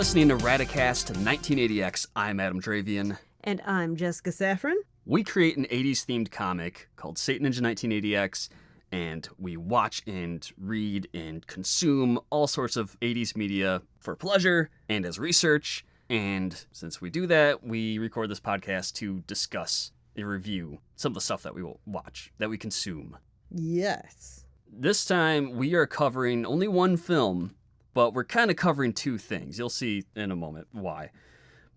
listening to Radicast 198X. I'm Adam Dravian. And I'm Jessica Safron. We create an 80s themed comic called Satan Ninja 198X, and we watch and read and consume all sorts of 80s media for pleasure and as research. And since we do that, we record this podcast to discuss and review some of the stuff that we will watch, that we consume. Yes. This time, we are covering only one film, but we're kind of covering two things. You'll see in a moment why.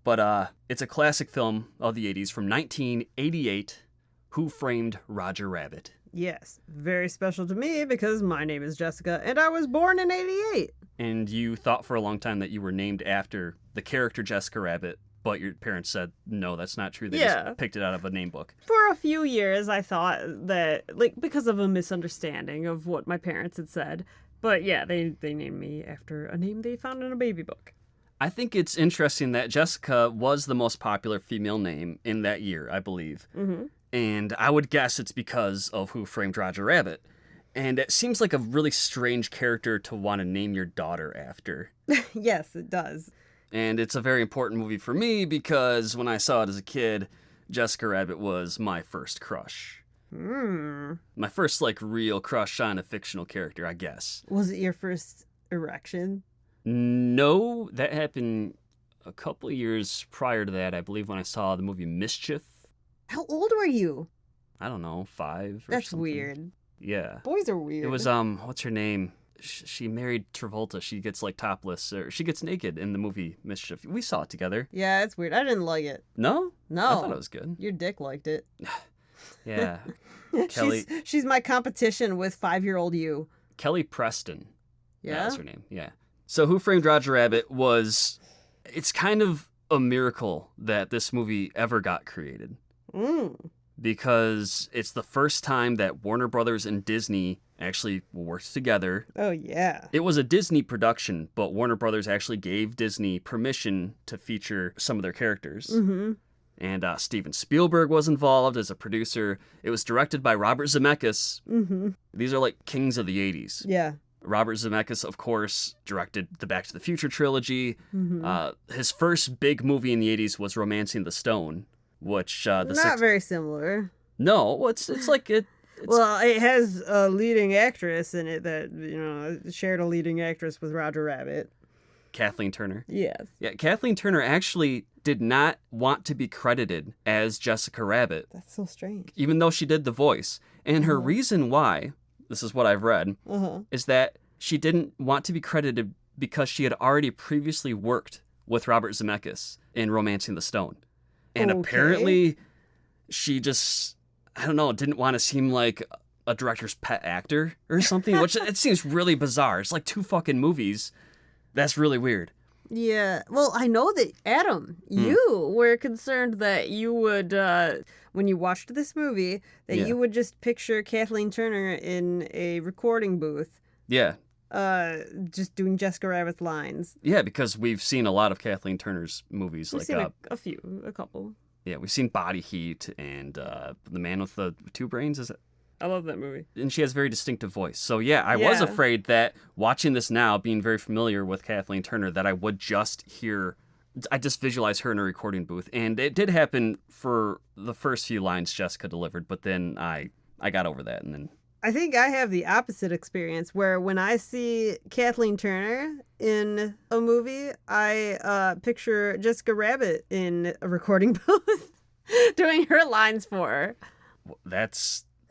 But it's a classic film of the 80s from 1988, Who Framed Roger Rabbit? Yes. Very special to me because my name is Jessica and I was born in 88. And you thought for a long time that you were named after the character Jessica Rabbit, but your parents said, no, that's not true. They just picked it out of a name book. For a few years, I thought that, because of a misunderstanding of what my parents had said. But yeah, they named me after a name they found in a baby book. I think it's interesting that Jessica was the most popular female name in that year, I believe. Mm-hmm. And I would guess it's because of Who Framed Roger Rabbit. And it seems like a really strange character to want to name your daughter after. Yes, it does. And it's a very important movie for me because when I saw it as a kid, Jessica Rabbit was my first crush. My first, real crush on a fictional character, I guess. Was it your first erection? No, that happened a couple of years prior to that, I believe, when I saw the movie Mischief. How old were you? I don't know, 5 or That's something. weird. Yeah. Boys are weird. It was, what's her name? She married Travolta. She gets, topless, or she gets naked in the movie Mischief. We saw it together. Yeah, it's weird. I didn't like it. No? No. I thought it was good. Your dick liked it. Yeah. Kelly. She's my competition with 5-year-old you. Kelly Preston. Yeah? That's her name, yeah. So Who Framed Roger Rabbit it's kind of a miracle that this movie ever got created. Because it's the first time that Warner Brothers and Disney actually worked together. Oh, yeah. It was a Disney production, but Warner Brothers actually gave Disney permission to feature some of their characters. Mm-hmm. And Steven Spielberg was involved as a producer. It was directed by Robert Zemeckis. Mm-hmm. These are kings of the 80s. Yeah. Robert Zemeckis, of course, directed the Back to the Future trilogy. Mm-hmm. His first big movie in the 80s was Romancing the Stone, which... Not very similar. No, it's like it... Well, it has a leading actress in it that, shared a leading actress with Roger Rabbit. Kathleen Turner. Yes. Yeah, Kathleen Turner actually did not want to be credited as Jessica Rabbit. That's so strange. Even though she did the voice. And her reason why, this is what I've read, is that she didn't want to be credited because she had already previously worked with Robert Zemeckis in Romancing the Stone. And apparently she just... I don't know, didn't want to seem like a director's pet actor or something, which it seems really bizarre. It's like 2 fucking movies. That's really weird. Yeah. Well, I know that, Adam, you were concerned that you would, when you watched this movie, that you would just picture Kathleen Turner in a recording booth. Yeah. Just doing Jessica Rabbit's lines. Yeah, because we've seen a lot of Kathleen Turner's movies. We've seen a couple. Yeah, we've seen Body Heat and The Man with the 2 Brains, is it? I love that movie. And she has a very distinctive voice. So yeah, I was afraid that watching this now, being very familiar with Kathleen Turner, that I would just visualize her in a recording booth. And it did happen for the first few lines Jessica delivered, but then I got over that. And then I think I have the opposite experience where when I see Kathleen Turner in a movie, I picture Jessica Rabbit in a recording booth doing her lines for her.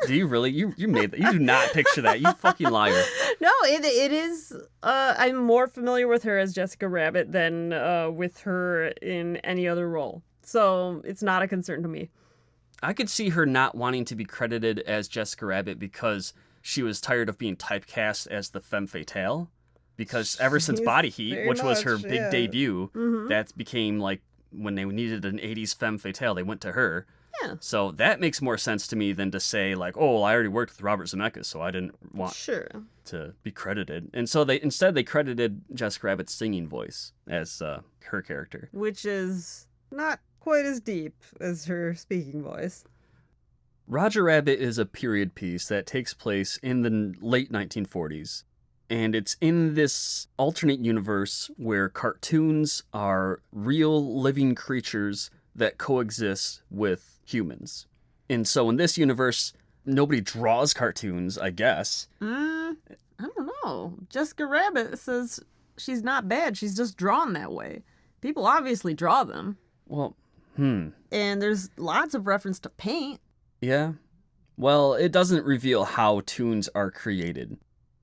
Do you really? You made that. You do not picture that. You fucking liar. No, it is. I'm more familiar with her as Jessica Rabbit than with her in any other role. So it's not a concern to me. I could see her not wanting to be credited as Jessica Rabbit because she was tired of being typecast as the femme fatale. Because ever since Body Heat, which was her big debut, that became when they needed an 80s femme fatale, they went to her. Yeah. So that makes more sense to me than to say oh, I already worked with Robert Zemeckis, so I didn't want to be credited. And so they credited Jessica Rabbit's singing voice as her character, which is not quite as deep as her speaking voice. Roger Rabbit is a period piece that takes place in the late 1940s. And it's in this alternate universe where cartoons are real living creatures that coexist with humans. And so in this universe, nobody draws cartoons, I guess. I don't know. Jessica Rabbit says she's not bad. She's just drawn that way. People obviously draw them. Well, And there's lots of reference to paint. Yeah. Well, it doesn't reveal how toons are created.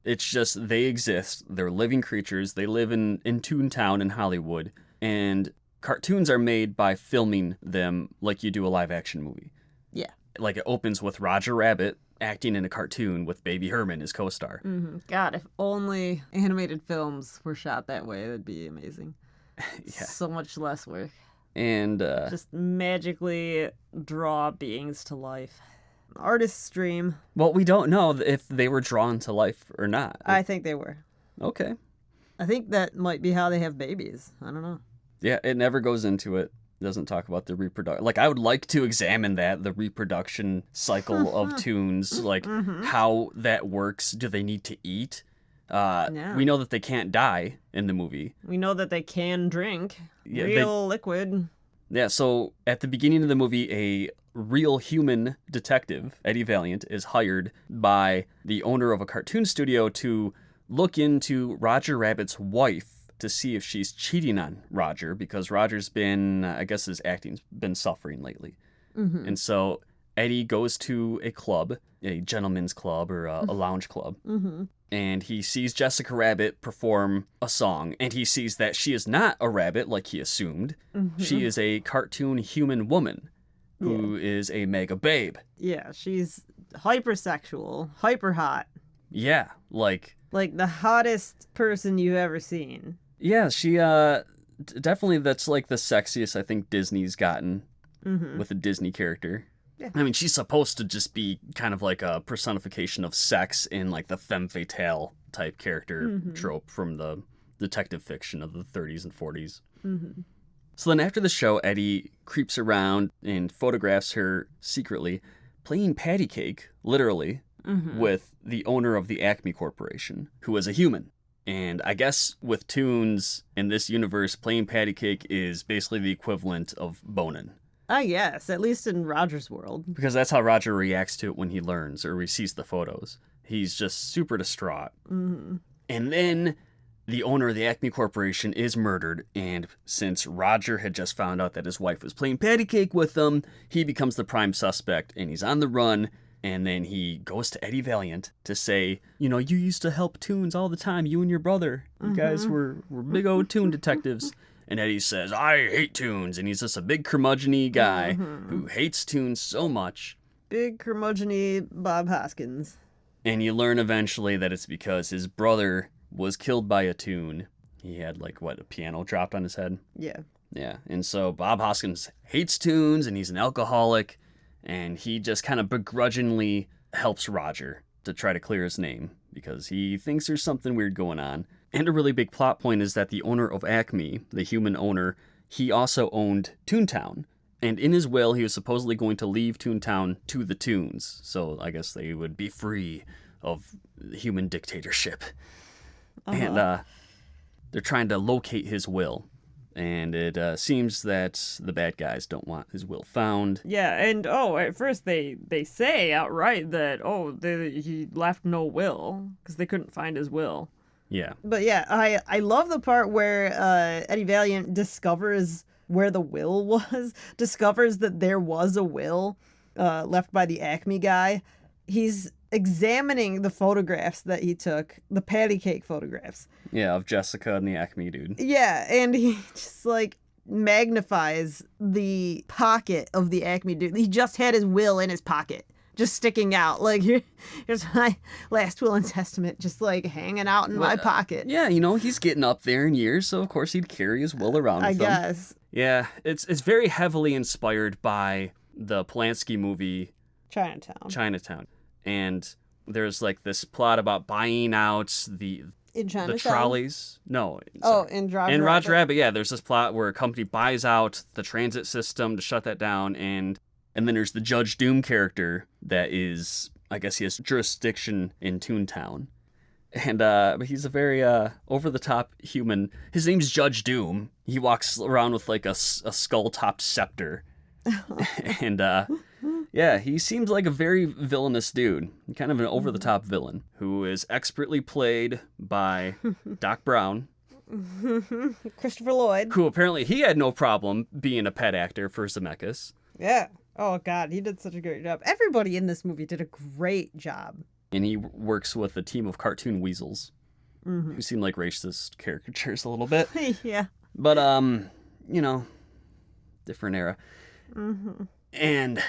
It's just they exist. They're living creatures. They live in Toontown in Hollywood. And cartoons are made by filming them like you do a live-action movie. Yeah. Like it opens with Roger Rabbit acting in a cartoon with Baby Herman as co-star. Mm-hmm. God, if only animated films were shot that way, that'd be amazing. Yeah. So much less work. And Just magically draw beings to life. Artist's dream. well, we don't know if they were drawn to life or not. I think they were. Okay. I think that might be how they have babies. I don't know. Yeah, it never goes into it. It doesn't talk about the reproduction. Like, I would like to examine the reproduction cycle of toons, like how that works. Do they need to eat? Yeah. We know that they can't die in the movie. We know that they can drink Yeah, real liquid. Yeah, so at the beginning of the movie, a real human detective, Eddie Valiant, is hired by the owner of a cartoon studio to look into Roger Rabbit's wife to see if she's cheating on Roger, because Roger's been, I guess his acting's been suffering lately. And so Eddie goes to a club, a gentleman's club or a lounge club, and he sees Jessica Rabbit perform a song, and he sees that she is not a rabbit like he assumed. She is a cartoon human woman who is a mega babe. Yeah, she's hypersexual, hyper hot. Yeah, like Like the hottest person you've ever seen. yeah, she definitely, that's like the sexiest I think Disney's gotten with a Disney character. Yeah. I mean, she's supposed to just be kind of like a personification of sex in like the femme fatale type character trope from the detective fiction of the 30s and 40s. So then after the show, Eddie creeps around and photographs her secretly playing patty cake, literally, with the owner of the Acme Corporation, who is a human. And I guess with toons in this universe, playing patty cake is basically the equivalent of boning. I guess, at least in Roger's world. Because that's how Roger reacts to it when he learns or he sees the photos. He's just super distraught. And then the owner of the Acme Corporation is murdered, and since Roger had just found out that his wife was playing patty cake with him, he becomes the prime suspect, and he's on the run. And then he goes to Eddie Valiant to say, you know, you used to help toons all the time, you and your brother. You guys were big old toon detectives. And Eddie says, I hate toons. And he's just a big curmudgeon-y guy who hates toons so much. Big curmudgeon-y Bob Hoskins. And you learn eventually that it's because his brother was killed by a toon. He had, like, what, a piano dropped on his head? Yeah. Yeah. And so Bob Hoskins hates toons, and he's an alcoholic. And he just kind of begrudgingly helps Roger to try to clear his name because he thinks there's something weird going on. And a really big plot point is that the owner of Acme, the human owner, he also owned Toontown. And in his will, he was supposedly going to leave Toontown to the Toons. So I guess they would be free of human dictatorship. And they're trying to locate his will. And it seems that the bad guys don't want his will found. Yeah, and at first they say outright that, he left no will, because they couldn't find his will. Yeah. But yeah, I love the part where Eddie Valiant discovers where the will was, discovers that there was a will left by the Acme guy. He's examining the photographs that he took, the patty cake photographs. Yeah, of Jessica and the Acme dude. Yeah, and he just like magnifies the pocket of the Acme dude. He just had his will in his pocket, just sticking out. Like, here's my last will and testament, just like hanging out in my pocket. Yeah, you know, he's getting up there in years, so of course he'd carry his will around with him. I guess. Yeah, it's very heavily inspired by the Polanski movie Chinatown. And there's like this plot about buying out the trolleys. No. Sorry. In Roger In Roger Rabbit, yeah, there's this plot where a company buys out the transit system to shut that down, and then there's the Judge Doom character that is, I guess he has jurisdiction in Toontown. And but he's a very over-the-top human. His name's Judge Doom. He walks around with like a skull-topped scepter. And yeah, he seems like a very villainous dude. Kind of an over-the-top villain who is expertly played by Doc Brown. Christopher Lloyd. Who apparently he had no problem being a pet actor for Zemeckis. Yeah. Oh, God, he did such a great job. Everybody in this movie did a great job. And he works with a team of cartoon weasels who seem like racist caricatures a little bit. Yeah. But, you know, different era. And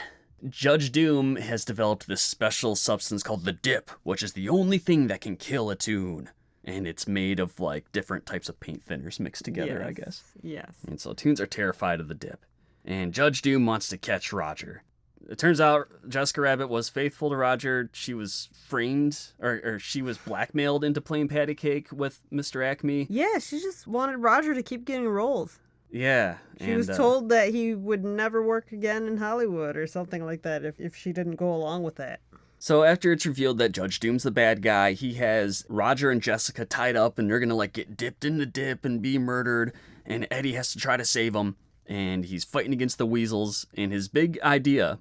Judge Doom has developed this special substance called the dip, which is the only thing that can kill a toon. And it's made of, like, different types of paint thinners mixed together, I guess. Yes. And so toons are terrified of the dip. And Judge Doom wants to catch Roger. It turns out Jessica Rabbit was faithful to Roger. She was framed, or she was blackmailed into playing patty cake with Mr. Acme. Yeah, she just wanted Roger to keep getting roles. Yeah. She was told that he would never work again in Hollywood or something like that if she didn't go along with that. So after it's revealed that Judge Doom's the bad guy, he has Roger and Jessica tied up and they're going to like get dipped in the dip and be murdered. And Eddie has to try to save them. And he's fighting against the weasels. And his big idea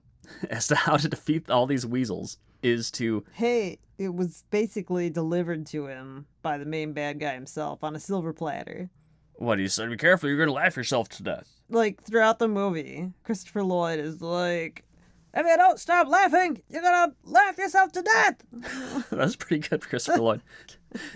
as to how to defeat all these weasels is to... Hey, it was basically delivered to him by the main bad guy himself on a silver platter. What, he said, be careful, you're going to laugh yourself to death. Like, throughout the movie, Christopher Lloyd is like... If you don't stop laughing, you're gonna laugh yourself to death. That's pretty good, Christopher Lloyd.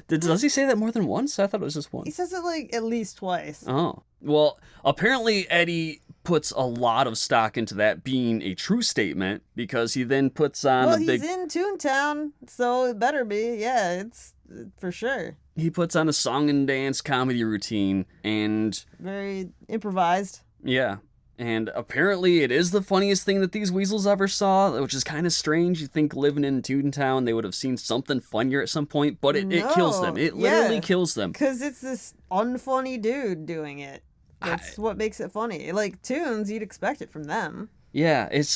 Does he say that more than once? I thought it was just once. He says it like at least twice. Oh. Well, apparently Eddie puts a lot of stock into that being a true statement because he then puts on well, he's in Toontown, so it better be. Yeah, it's for sure. He puts on a song and dance comedy routine and... Very improvised. Yeah. And apparently it is the funniest thing that these weasels ever saw, which is kind of strange. You'd think living in Toontown, they would have seen something funnier at some point, but it kills them. It literally kills them. Because it's this unfunny dude doing it. That's what makes it funny. Like, tunes, you'd expect it from them. Yeah, it's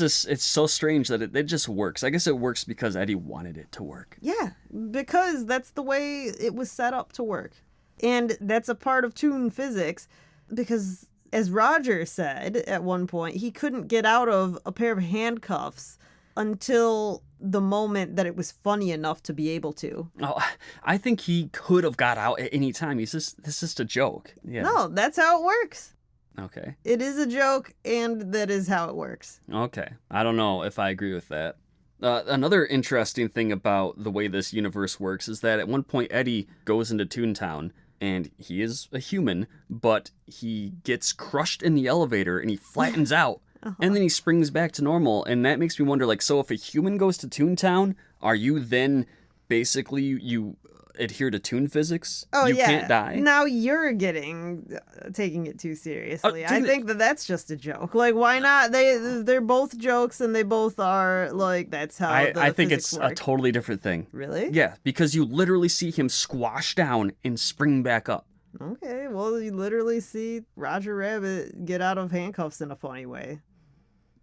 so strange that it just works. I guess it works because Eddie wanted it to work. Yeah, because that's the way it was set up to work. And that's a part of tune physics, because... As Roger said at one point, he couldn't get out of a pair of handcuffs until the moment that it was funny enough to be able to. Oh, I think he could have got out at any time. This is just a joke. Yeah. No, that's how it works. Okay. It is a joke, and that is how it works. Okay. I don't know if I agree with that. Another interesting thing about the way this universe works is that at one point Eddie goes into Toontown, and he is a human, but he gets crushed in the elevator and he flattens out. And then he springs back to normal. And that makes me wonder, like, so if a human goes to Toontown, are you then basically, you adhere to toon physics? Oh, you yeah. can't die? Now you're taking it too seriously. I think that's just a joke. Like, why not? They're both jokes, and they both are, like, that's how I think it's work. a totally different thing. Really? Yeah, because you literally see him squash down and spring back up. Okay, well, you literally see Roger Rabbit get out of handcuffs in a funny way.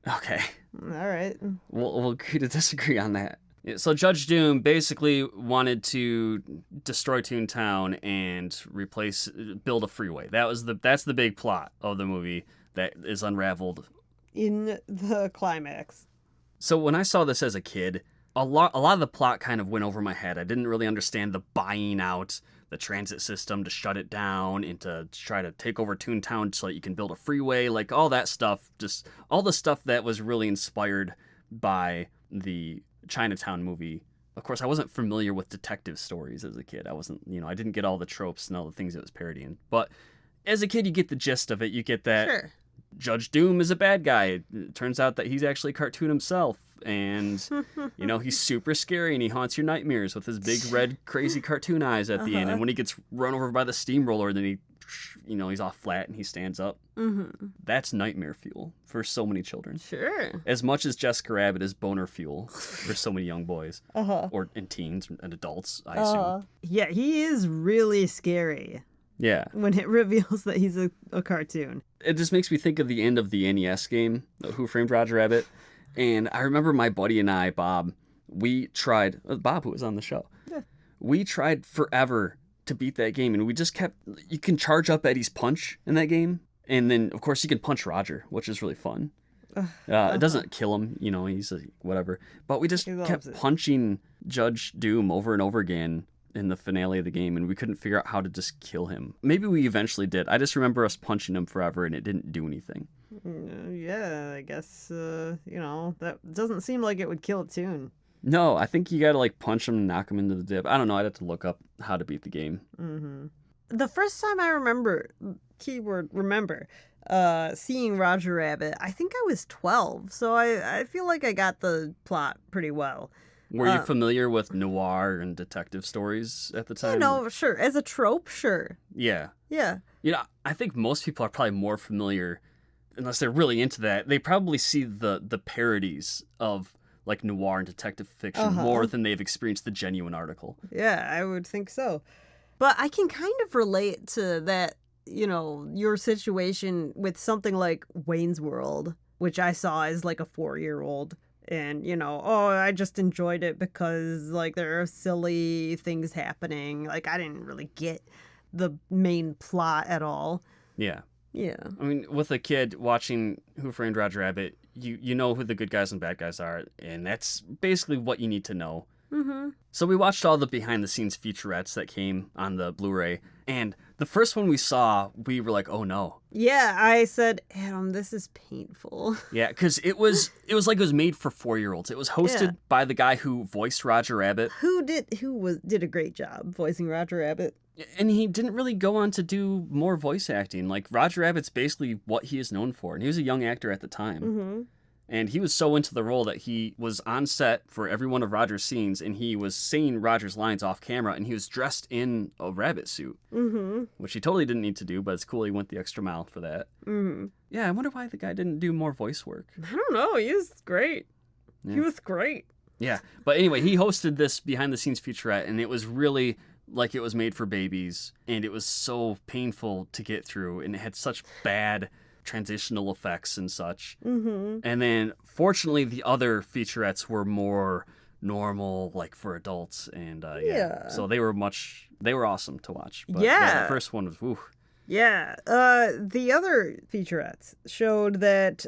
Okay. All right. We'll agree to disagree on that. Yeah, so Judge Doom basically wanted to destroy Toontown and build a freeway. That's the big plot of the movie that is unraveled in the climax. So when I saw this as a kid, a lot of the plot kind of went over my head. I didn't really understand the buying out the transit system to shut it down and to try to take over Toontown so that you can build a freeway, like all that stuff, just all the stuff that was really inspired by the Chinatown movie. Of course, I wasn't familiar with detective stories as a kid. I didn't get all the tropes and all the things it was parodying. But as a kid, you get the gist of it. You get that Sure. Judge Doom is a bad guy. It turns out that he's actually a cartoon himself. And, he's super scary and he haunts your nightmares with his big red crazy cartoon eyes at the end. And when he gets run over by the steamroller, then he's off flat and he stands up. Mm-hmm. That's nightmare fuel for so many children. Sure. As much as Jessica Rabbit is boner fuel for so many young boys. Or and teens and adults, I assume. Yeah, he is really scary. Yeah. When it reveals that he's a cartoon. It just makes me think of the end of the NES game, Who Framed Roger Rabbit. And I remember my buddy and I, Bob, we tried, Bob, who was on the show, We tried forever to beat that game, and we just kept... You can charge up Eddie's punch in that game, and then, of course, you can punch Roger, which is really fun. It doesn't kill him, he's whatever. But we just kept punching Judge Doom over and over again in the finale of the game, and we couldn't figure out how to just kill him. Maybe we eventually did. I just remember us punching him forever, and it didn't do anything. Yeah, I guess, that doesn't seem like it would kill Toon. No, I think you gotta, punch him and knock him into the dip. I don't know. I'd have to look up how to beat the game. Mm-hmm. The first time I remember, keyword remember, seeing Roger Rabbit, I think I was 12, so I feel like I got the plot pretty well. Were you familiar with noir and detective stories at the time? Sure. As a trope, sure. Yeah. Yeah. I think most people are probably more familiar, unless they're really into that. They probably see the parodies of noir and detective fiction more than they've experienced the genuine article. Yeah, I would think so. But I can kind of relate to that, your situation with something like Wayne's World, which I saw as a 4-year-old. And, I just enjoyed it because, there are silly things happening. I didn't really get the main plot at all. Yeah. Yeah. I mean, with a kid watching Who Framed Roger Rabbit, you know who the good guys and bad guys are, and that's basically what you need to know. Mm-hmm. So we watched all the behind-the-scenes featurettes that came on the Blu-ray, and the first one we saw, we were like, oh no. Yeah, I said, Adam, this is painful. Yeah, because it was like it was made for 4-year-olds. It was hosted by the guy who voiced Roger Rabbit. Who did a great job voicing Roger Rabbit. And he didn't really go on to do more voice acting. Roger Rabbit's basically what he is known for, and he was a young actor at the time. Mm-hmm. And he was so into the role that he was on set for every one of Roger's scenes, and he was saying Roger's lines off camera, and he was dressed in a rabbit suit, which he totally didn't need to do, but it's cool he went the extra mile for that. Mm-hmm. Yeah, I wonder why the guy didn't do more voice work. I don't know. He was great. Yeah. He was great. Yeah, but anyway, he hosted this behind-the-scenes featurette, and it was really like it was made for babies, and it was so painful to get through, and it had such bad transitional effects and such. Mm-hmm. And then, fortunately, the other featurettes were more normal, for adults, and so they were awesome to watch. But, the first one was, whew. Yeah, the other featurettes showed that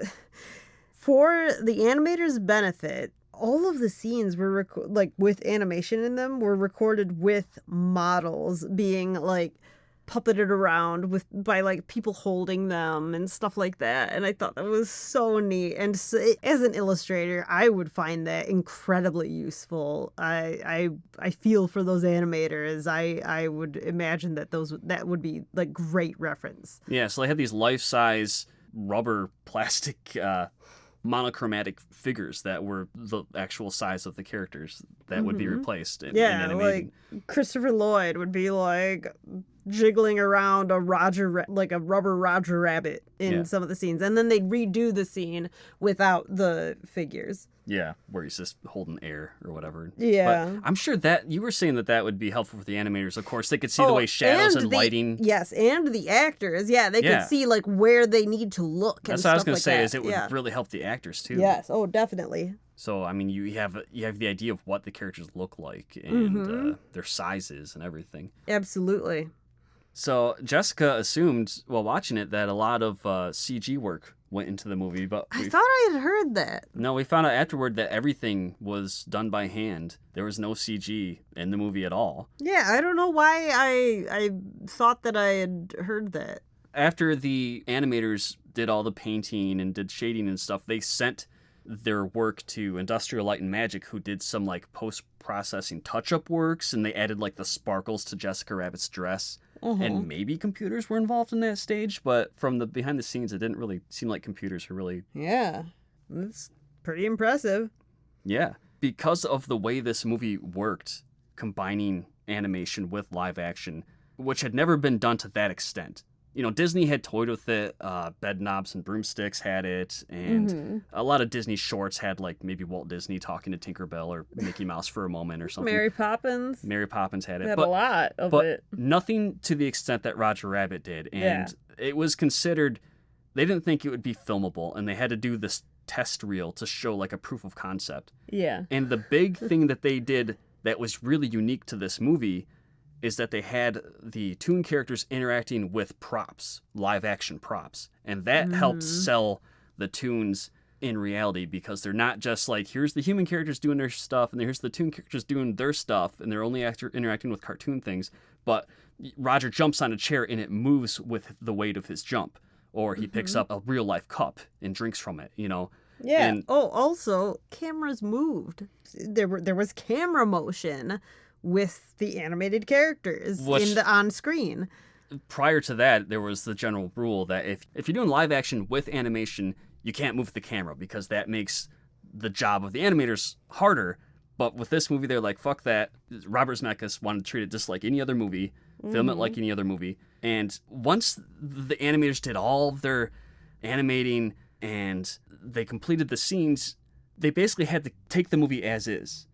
for the animators' benefit, all of the scenes were with animation in them were recorded with models being puppeted around by people holding them and stuff like that, and I thought that was so neat. And so, as an illustrator, I would find that incredibly useful. I feel for those animators. I would imagine that would be great reference. Yeah, so they had these life-size rubber plastic monochromatic figures that were the actual size of the characters that would be replaced in animating. Christopher Lloyd would be jiggling around a rubber Roger Rabbit in some of the scenes, and then they'd redo the scene without the figures. Yeah, where he's just holding air or whatever. Yeah. But I'm sure that you were saying that would be helpful for the animators. Of course, they could see the way shadows and lighting. Yes, and the actors. Yeah, they could see where they need to look. That's what I was going to say. Is it would really help the actors too. Yes. Oh, definitely. So I mean, you have the idea of what the characters look like and their sizes and everything. Absolutely. So Jessica assumed while watching it that a lot of CG work went into the movie, but I thought I had heard that. No, we found out afterward that everything was done by hand. There was no CG in the movie at all. Yeah, I don't know why I thought that I had heard that. After the animators did all the painting and did shading and stuff, they sent their work to Industrial Light and Magic, who did some post-processing touch-up works, and they added the sparkles to Jessica Rabbit's dress. And maybe computers were involved in that stage, but from the behind the scenes, it didn't really seem like computers were really... Yeah, that's pretty impressive. Yeah, because of the way this movie worked, combining animation with live action, which had never been done to that extent. Disney had toyed with it, Bed Knobs and Broomsticks had it, and a lot of Disney shorts had maybe Walt Disney talking to Tinkerbell or Mickey Mouse for a moment or something. Mary Poppins had it. Had a lot of it. But nothing to the extent that Roger Rabbit did. And it was considered, they didn't think it would be filmable, and they had to do this test reel to show a proof of concept. Yeah. And the big thing that they did that was really unique to this movie is that they had the toon characters interacting with props, live action props. And that helped sell the toons in reality, because they're not just like, here's the human characters doing their stuff and here's the toon characters doing their stuff and they're only interacting with cartoon things, but Roger jumps on a chair and it moves with the weight of his jump, or he picks up a real life cup and drinks from it, you know. Yeah. And, also cameras moved. There was camera motion with the animated characters on screen. Prior to that, there was the general rule that if you're doing live action with animation, you can't move the camera because that makes the job of the animators harder. But with this movie, they're like, fuck that. Robert Zemeckis wanted to treat it just like any other movie, film it like any other movie. And once the animators did all of their animating and they completed the scenes, they basically had to take the movie as is.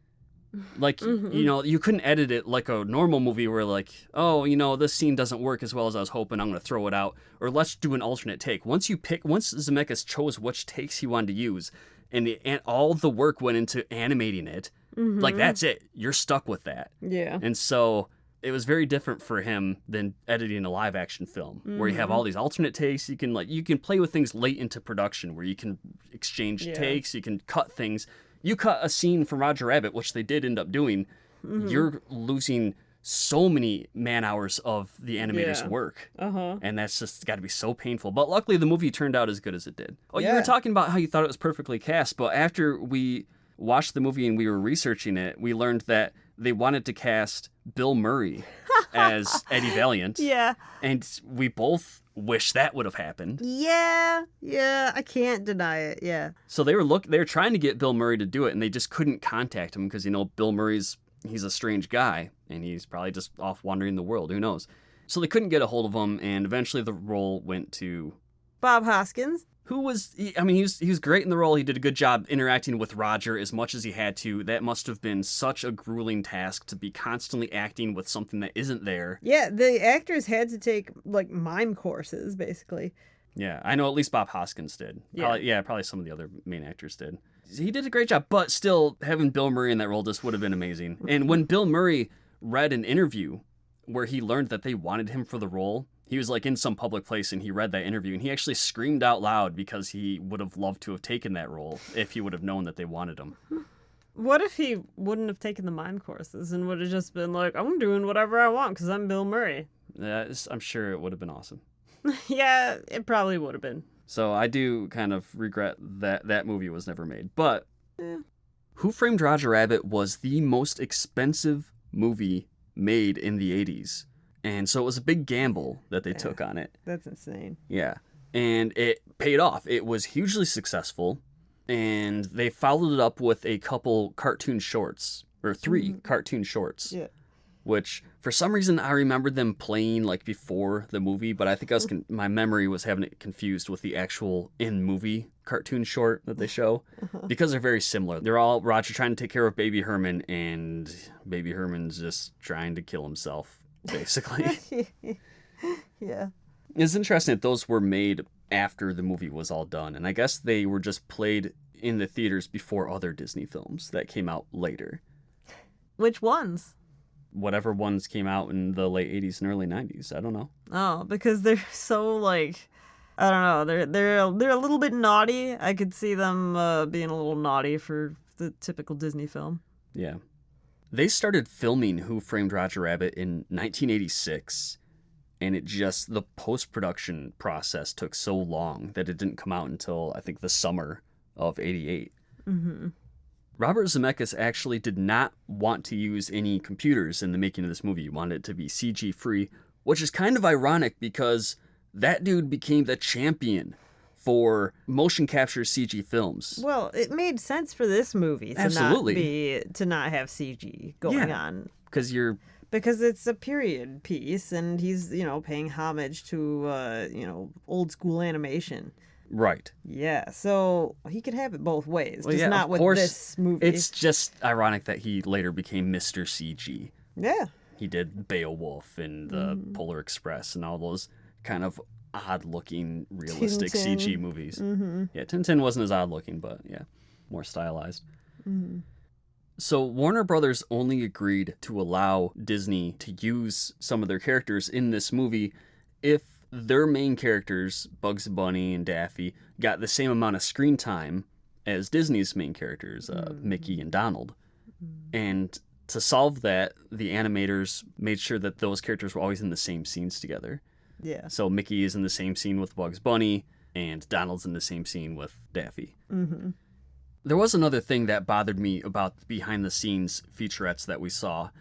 Like, you know, you couldn't edit it like a normal movie where like, oh, you know, this scene doesn't work as well as I was hoping, I'm going to throw it out. Or let's do an alternate take. Once Zemeckis chose which takes he wanted to use, and all the work went into animating it, like, that's it. You're stuck with that. Yeah. And so it was very different for him than editing a live action film where you have all these alternate takes. You can play with things late into production where you can exchange takes, you can cut things. You cut a scene from Roger Rabbit, which they did end up doing, you're losing so many man hours of the animator's work. And that's just got to be so painful. But luckily, the movie turned out as good as it did. Oh, you were talking about how you thought it was perfectly cast, but after we watched the movie and we were researching it, we learned that they wanted to cast Bill Murray as Eddie Valiant. Yeah. And we both wish that would have happened. Yeah, I can't deny it. Yeah. So they were trying to get Bill Murray to do it, and they just couldn't contact him because, you know, Bill Murray's he's a strange guy, and he's probably just off wandering the world. Who knows? So they couldn't get a hold of him, and eventually the role went to Bob Hoskins. Who was, I mean, he was great in the role. He did a good job interacting with Roger as much as he had to. That must have been such a grueling task to be constantly acting with something that isn't there. Yeah, the actors had to take, like, mime courses, basically. Yeah, I know at least Bob Hoskins did. Yeah. Probably some of the other main actors did. He did a great job, but still, having Bill Murray in that role just would have been amazing. And when Bill Murray read an interview where he learned that they wanted him for the role, he was like in some public place and he read that interview and he actually screamed out loud because he would have loved to have taken that role if he would have known that they wanted him. What if he wouldn't have taken the mime courses and would have just been like, I'm doing whatever I want because I'm Bill Murray? I'm sure it would have been awesome. Yeah, it probably would have been. So I do kind of regret that that movie was never made. But Who Framed Roger Rabbit was the most expensive movie made in the 80s. And so it was a big gamble that they took on it. That's insane. Yeah. And it paid off. It was hugely successful. And they followed it up with a couple cartoon shorts, or 3 cartoon shorts. Yeah. Which, for some reason, I remembered them playing like before the movie, but I think my memory was having it confused with the actual in-movie cartoon short that they show, because they're very similar. They're all Roger trying to take care of Baby Herman, and Baby Herman's just trying to kill himself, basically. Yeah. It's interesting that those were made after the movie was all done, and I guess they were just played in the theaters before other Disney films that came out later. Which ones? Whatever ones came out in the late 80s and early 90s. I don't know. Oh, because they're so, like, I don't know. They're a little bit naughty. I could see them being a little naughty for the typical Disney film. Yeah. They started filming Who Framed Roger Rabbit in 1986, and the post-production process took so long that it didn't come out until, I think, the summer of 88. Mm-hmm. Robert Zemeckis actually did not want to use any computers in the making of this movie. He wanted it to be CG-free, which is kind of ironic because that dude became the champion for motion capture CG films. Well, it made sense for this movie to not have CG going on. Because it's a period piece and he's, paying homage to, old school animation. Right. Yeah, so he could have it both ways, just not with this movie. It's just ironic that he later became Mr. CG. Yeah. He did Beowulf and the Polar Express and all those kind of odd-looking, realistic Tintin. CG movies. Mm-hmm. Yeah, Tintin wasn't as odd-looking, but yeah, more stylized. Mm-hmm. So Warner Brothers only agreed to allow Disney to use some of their characters in this movie if their main characters, Bugs Bunny and Daffy, got the same amount of screen time as Disney's main characters, Mickey and Donald. And to solve that, the animators made sure that those characters were always in the same scenes together. Yeah. So Mickey is in the same scene with Bugs Bunny, and Donald's in the same scene with Daffy. Mm-hmm. There was another thing that bothered me about the behind-the-scenes featurettes that we saw,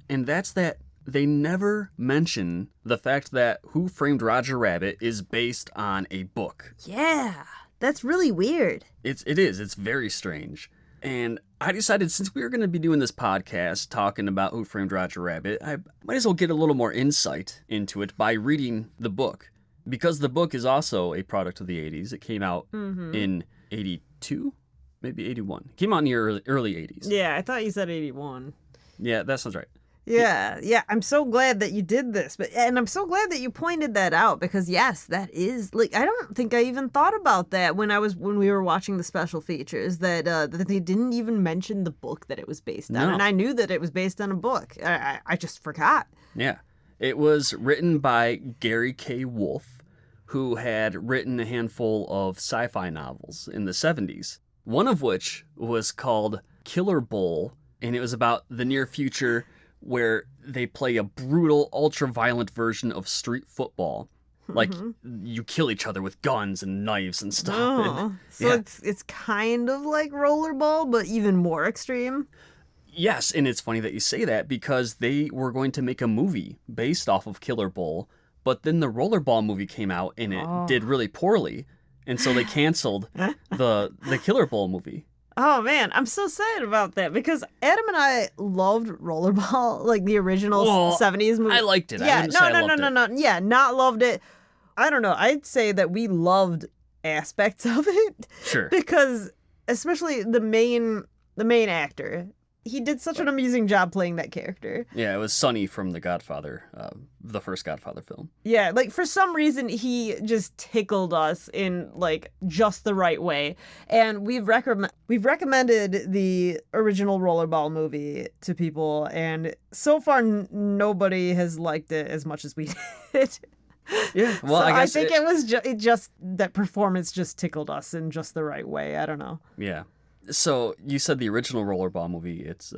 and that's that they never mention the fact that Who Framed Roger Rabbit is based on a book. Yeah, that's really weird. It is. It's very strange. And I decided, since we were going to be doing this podcast talking about Who Framed Roger Rabbit, I might as well get a little more insight into it by reading the book. Because the book is also a product of the 80s. It came out in 82? Maybe 81. It came out in the early 80s. Yeah, I thought you said 81. Yeah, that sounds right. Yeah. I'm so glad that you did this, and I'm so glad that you pointed that out because yes, that is like I don't think I even thought about that when we were watching the special features that they didn't even mention the book that it was based on, and I knew that it was based on a book. I just forgot. Yeah, it was written by Gary K. Wolfe, who had written a handful of sci-fi novels in the 70s. One of which was called Killer Bowl, and it was about the near future where they play a brutal, ultra-violent version of street football. Like, you kill each other with guns and knives and stuff. Oh, so it's kind of like rollerball, but even more extreme? Yes, and it's funny that you say that because they were going to make a movie based off of Killer Bowl, but then the rollerball movie came out and it did really poorly, and so they canceled the Killer Bowl movie. Oh man, I'm so sad about that because Adam and I loved Rollerball, like the original 70s movie. I liked it. Yeah, no. Yeah, not loved it. I don't know. I'd say that we loved aspects of it. Sure. Because especially the main actor, he did such an amusing job playing that character. Yeah, it was Sonny from The Godfather, the first Godfather film. Yeah, like for some reason he just tickled us in like just the right way. And we've recommended the original Rollerball movie to people, and so far nobody has liked it as much as we did. Yeah, well, so I guess I think it was just that performance just tickled us in just the right way. I don't know. Yeah. So you said the original Rollerball movie. It's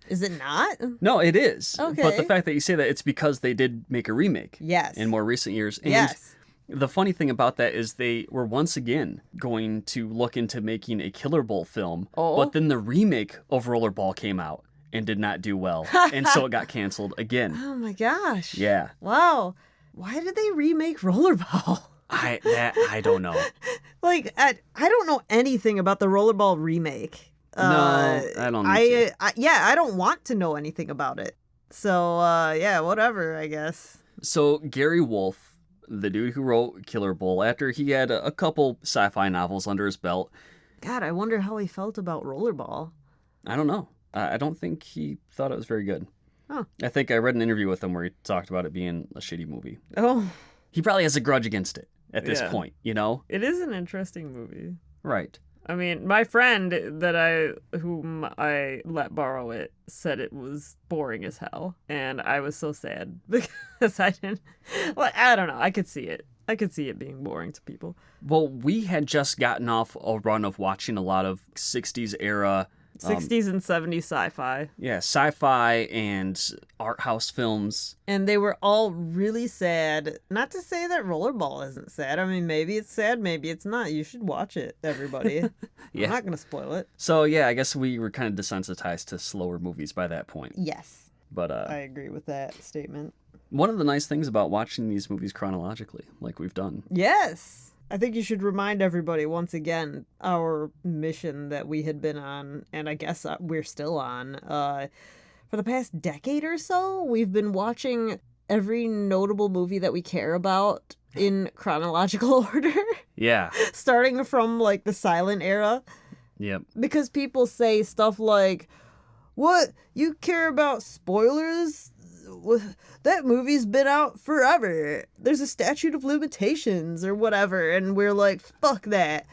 Is it not? No, it is. Okay. But the fact that you say that, it's because they did make a remake. Yes. In more recent years. And yes. The funny thing about that is they were once again going to look into making a Killer Bowl film, but then the remake of Rollerball came out and did not do well, and so it got canceled again. Oh my gosh. Yeah. Wow. Why did they remake Rollerball? I don't know. Like, I don't know anything about the Rollerball remake. No, I don't need to. I don't want to know anything about it. So, yeah, whatever, I guess. So, Gary Wolfe, the dude who wrote Killer Bowl, after he had a couple sci-fi novels under his belt. God, I wonder how he felt about Rollerball. I don't know. I don't think he thought it was very good. Oh. I think I read an interview with him where he talked about it being a shitty movie. Oh. He probably has a grudge against it at this point, you know? It is an interesting movie. Right. I mean, my friend whom I let borrow it said it was boring as hell. And I was so sad because I didn't... Well, I don't know. I could see it. I could see it being boring to people. Well, we had just gotten off a run of watching a lot of 60s era... 60s and 70s sci-fi. Yeah, sci-fi and art house films. And they were all really sad. Not to say that Rollerball isn't sad. I mean, maybe it's sad, maybe it's not. You should watch it, everybody. Yeah. I'm not going to spoil it. So, yeah, I guess we were kind of desensitized to slower movies by that point. Yes. But I agree with that statement. One of the nice things about watching these movies chronologically, like we've done. Yes. I think you should remind everybody once again our mission that we had been on, and I guess we're still on. For the past decade or so, we've been watching every notable movie that we care about in chronological order. Yeah. Starting from, like, the silent era. Yep. Because people say stuff like, what? You care about spoilers? That movie's been out forever. There's a statute of limitations or whatever. And we're like, fuck that.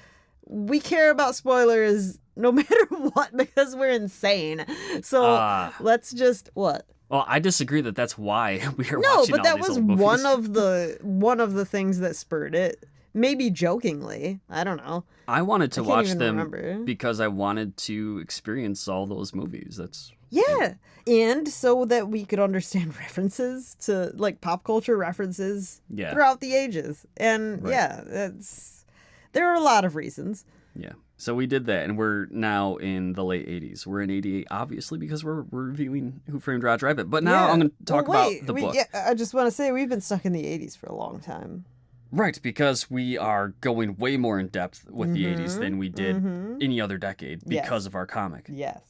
we care about spoilers no matter what because we're insane. So let's just what? Well, I disagree that's why we are watching No, all but that these was old movies. one of the things that spurred it. Maybe jokingly. I don't know. I wanted to watch them remember. because I wanted to experience all those movies. Yeah. And so that we could understand references to like pop culture references throughout the ages. And there are a lot of reasons. Yeah. So we did that, and we're now in the late 80s. We're in 88, obviously, because we're reviewing Who Framed Roger Rabbit. But now I'm going to talk about the book. Yeah, I just want to say we've been stuck in the 80s for a long time. Right, because we are going way more in depth with the 80s than we did any other decade because of our comic. Yes,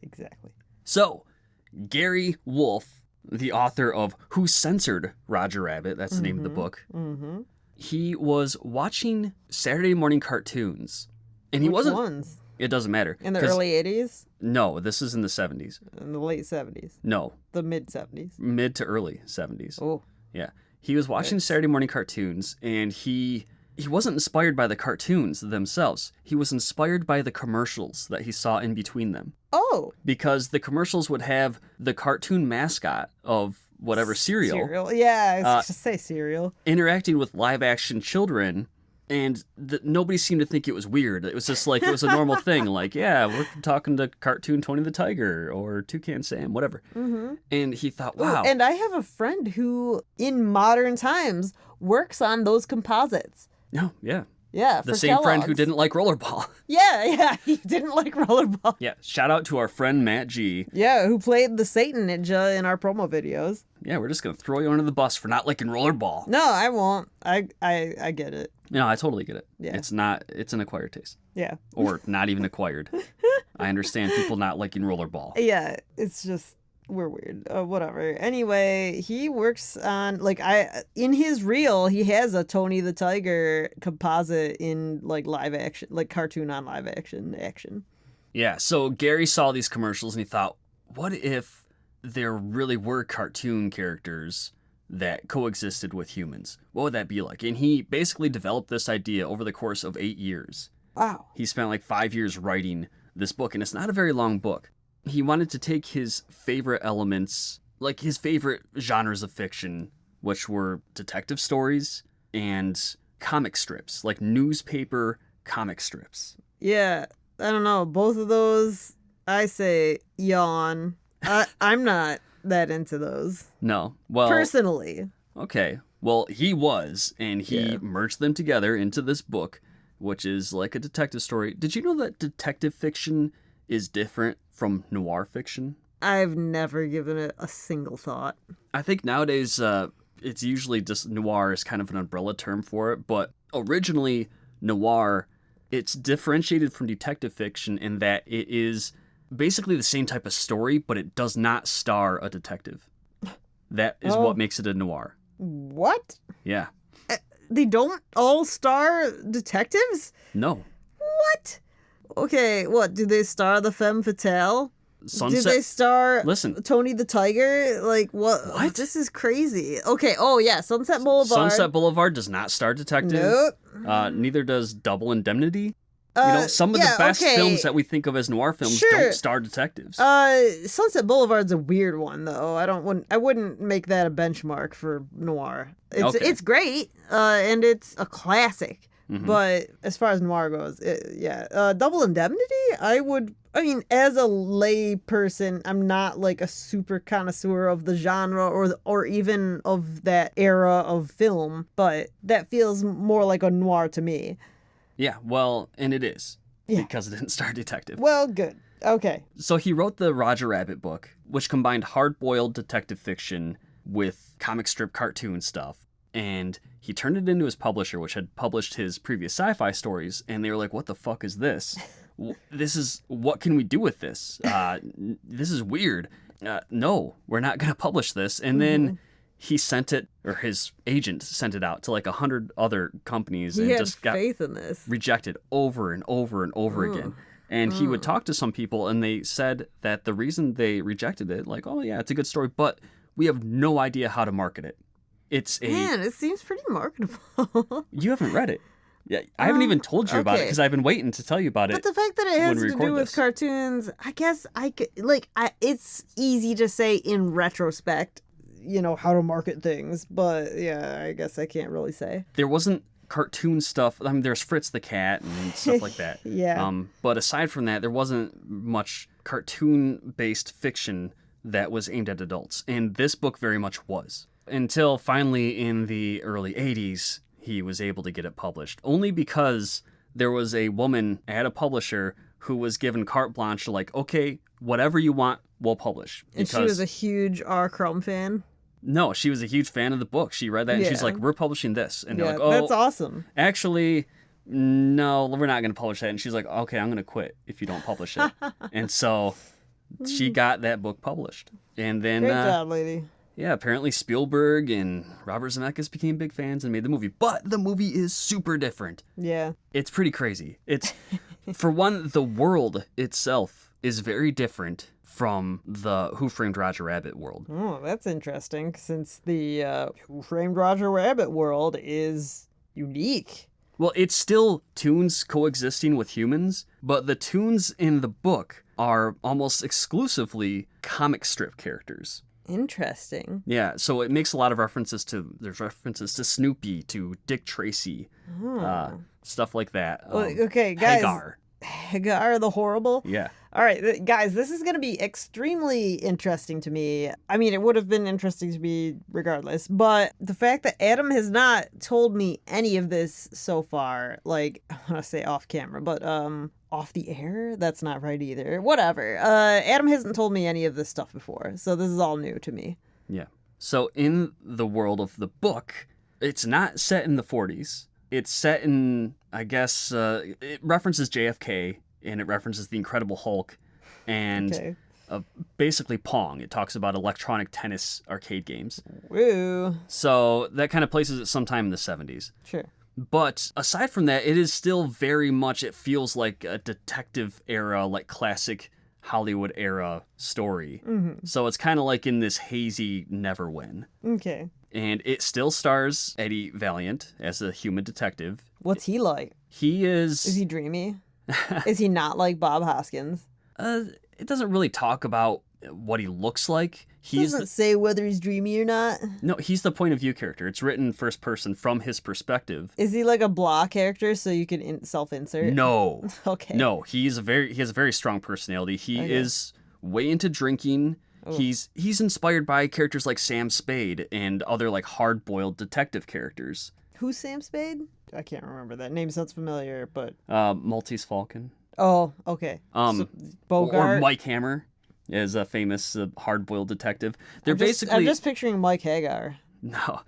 exactly. So, Gary Wolfe, the author of Who Censored Roger Rabbit, that's the name of the book, he was watching Saturday morning cartoons. And he Which ones? It doesn't matter. In the early 80s? No, this is in the 70s. In the late 70s? No. The mid 70s? Mid to early 70s. Oh. Yeah. He was watching Saturday morning cartoons, and he wasn't inspired by the cartoons themselves. He was inspired by the commercials that he saw in between them. Oh. Because the commercials would have the cartoon mascot of whatever cereal. Yeah, I was just say cereal. Interacting with live action children. And nobody seemed to think it was weird. It was just like, it was a normal thing. Like, yeah, we're talking to cartoon Tony the Tiger or Toucan Sam, whatever. And he thought, wow. Ooh, and I have a friend who, in modern times, works on those composites. Oh, yeah. Yeah, the same friend who didn't like rollerball. Yeah, he didn't like rollerball. Yeah, shout out to our friend Matt G. Yeah, who played the Satan Ninja in our promo videos. Yeah, we're just going to throw you under the bus for not liking rollerball. No, I won't. I get it. No, I totally get it. Yeah. It's an acquired taste. Yeah. Or not even acquired. I understand people not liking rollerball. Yeah, it's just, we're weird. Whatever. Anyway, he works on, in his reel, he has a Tony the Tiger composite in, live action, cartoon on live action. Yeah, so Gary saw these commercials and he thought, what if there really were cartoon characters that coexisted with humans? What would that be like? And he basically developed this idea over the course of 8 years. Wow. He spent 5 years writing this book, and it's not a very long book. He wanted to take his favorite elements, his favorite genres of fiction, which were detective stories and comic strips, like newspaper comic strips. Yeah, I don't know. Both of those, I say yawn. I'm not that into those. No. Well, personally. Okay. Well, he was, and he merged them together into this book, which is like a detective story. Did you know that detective fiction is different from noir fiction? I've never given it a single thought. I think nowadays it's usually just noir is kind of an umbrella term for it, but originally noir, it's differentiated from detective fiction in that it is basically the same type of story, but it does not star a detective. That is what makes it a noir. What? Yeah. They don't all star detectives? No. What? Okay, what? Do they star the femme fatale? Sunset. Do they star Tony the Tiger? What? This is crazy. Okay, Sunset Boulevard. Sunset Boulevard does not star detectives. Nope. Neither does Double Indemnity. Some of the best films that we think of as noir films don't star detectives. Sunset Boulevard's a weird one, though. I wouldn't make that a benchmark for noir. It's great, and it's a classic. Mm-hmm. But as far as noir goes, Double Indemnity, as a lay person, I'm not a super connoisseur of the genre or even of that era of film, but that feels more like a noir to me. Yeah, well, and it is. Yeah. Because it didn't star detective. Well, good. Okay. So he wrote the Roger Rabbit book, which combined hard-boiled detective fiction with comic strip cartoon stuff. And he turned it into his publisher, which had published his previous sci-fi stories. And they were like, what the fuck is this? What can we do with this? This is weird. No, we're not going to publish this. And then he sent it, or his agent sent it out to 100 other companies. He had faith in this. Rejected over and over and over again. And he would talk to some people, and they said that the reason they rejected it, it's a good story, but we have no idea how to market it. Man, it seems pretty marketable. You haven't read it. Yeah, I haven't even told you about it okay. because I've been waiting to tell you about it. But the fact that it has when we to record do with this. cartoons, I guess it's easy to say in retrospect, how to market things. But yeah, I guess I can't really say. There wasn't cartoon stuff. I mean, there's Fritz the Cat and stuff like that. Yeah. But aside from that, there wasn't much cartoon-based fiction that was aimed at adults. And this book very much was. Until finally in the early 80s, he was able to get it published. Only because there was a woman at a publisher who was given carte blanche to like, okay, whatever you want, we'll publish. And she was a huge R. Crumb fan? No, she was a huge fan of the book. She read that and she's like, we're publishing this. And they're like, oh, that's awesome. Actually, no, we're not going to publish that. And she's like, okay, I'm going to quit if you don't publish it. And so she got that book published. And then... Great job, lady. Yeah, apparently Spielberg and Robert Zemeckis became big fans and made the movie. But the movie is super different. Yeah. It's pretty crazy. It's, for one, the world itself is very different from the Who Framed Roger Rabbit world. Oh, that's interesting, since the Who Framed Roger Rabbit world is unique. Well, it's still toons coexisting with humans, but the toons in the book are almost exclusively comic strip characters. Interesting. Yeah, so it makes a lot of references there's references to Snoopy, to Dick Tracy, stuff like that. Okay, guys. Hagar the Horrible? Yeah. All right, guys, this is going to be extremely interesting to me. I mean, it would have been interesting to me regardless, but the fact that Adam has not told me any of this so far, like, I want to say off camera, but off the air? That's not right either. Whatever. Adam hasn't told me any of this stuff before, so this is all new to me. Yeah. So in the world of the book, it's not set in the 40s. It's set in, I guess, it references JFK, and it references the Incredible Hulk, and basically Pong. It talks about electronic tennis arcade games. Woo. So that kind of places it sometime in the 70s. Sure. But aside from that, it is still very much, it feels like a detective era, like classic Hollywood era story. Mm-hmm. So it's kind of like in this hazy never win. Okay. And it still stars Eddie Valiant as a human detective. What's he like? He is... Is he dreamy? Is he not like Bob Hoskins? It doesn't really talk about what he looks like. He doesn't say whether he's dreamy or not. No, he's the point of view character. It's written first person from his perspective. Is he like a blah character so you can self-insert? No. Okay. No, he has a very strong personality. He is way into drinking. Oh. He's inspired by characters like Sam Spade and other like hard-boiled detective characters. Who's Sam Spade? I can't remember. That name sounds familiar, but... Maltese Falcon. Oh, okay. So, Bogart. Or Mike Hammer is a famous hard-boiled detective. I'm just picturing Mike Hagar. No.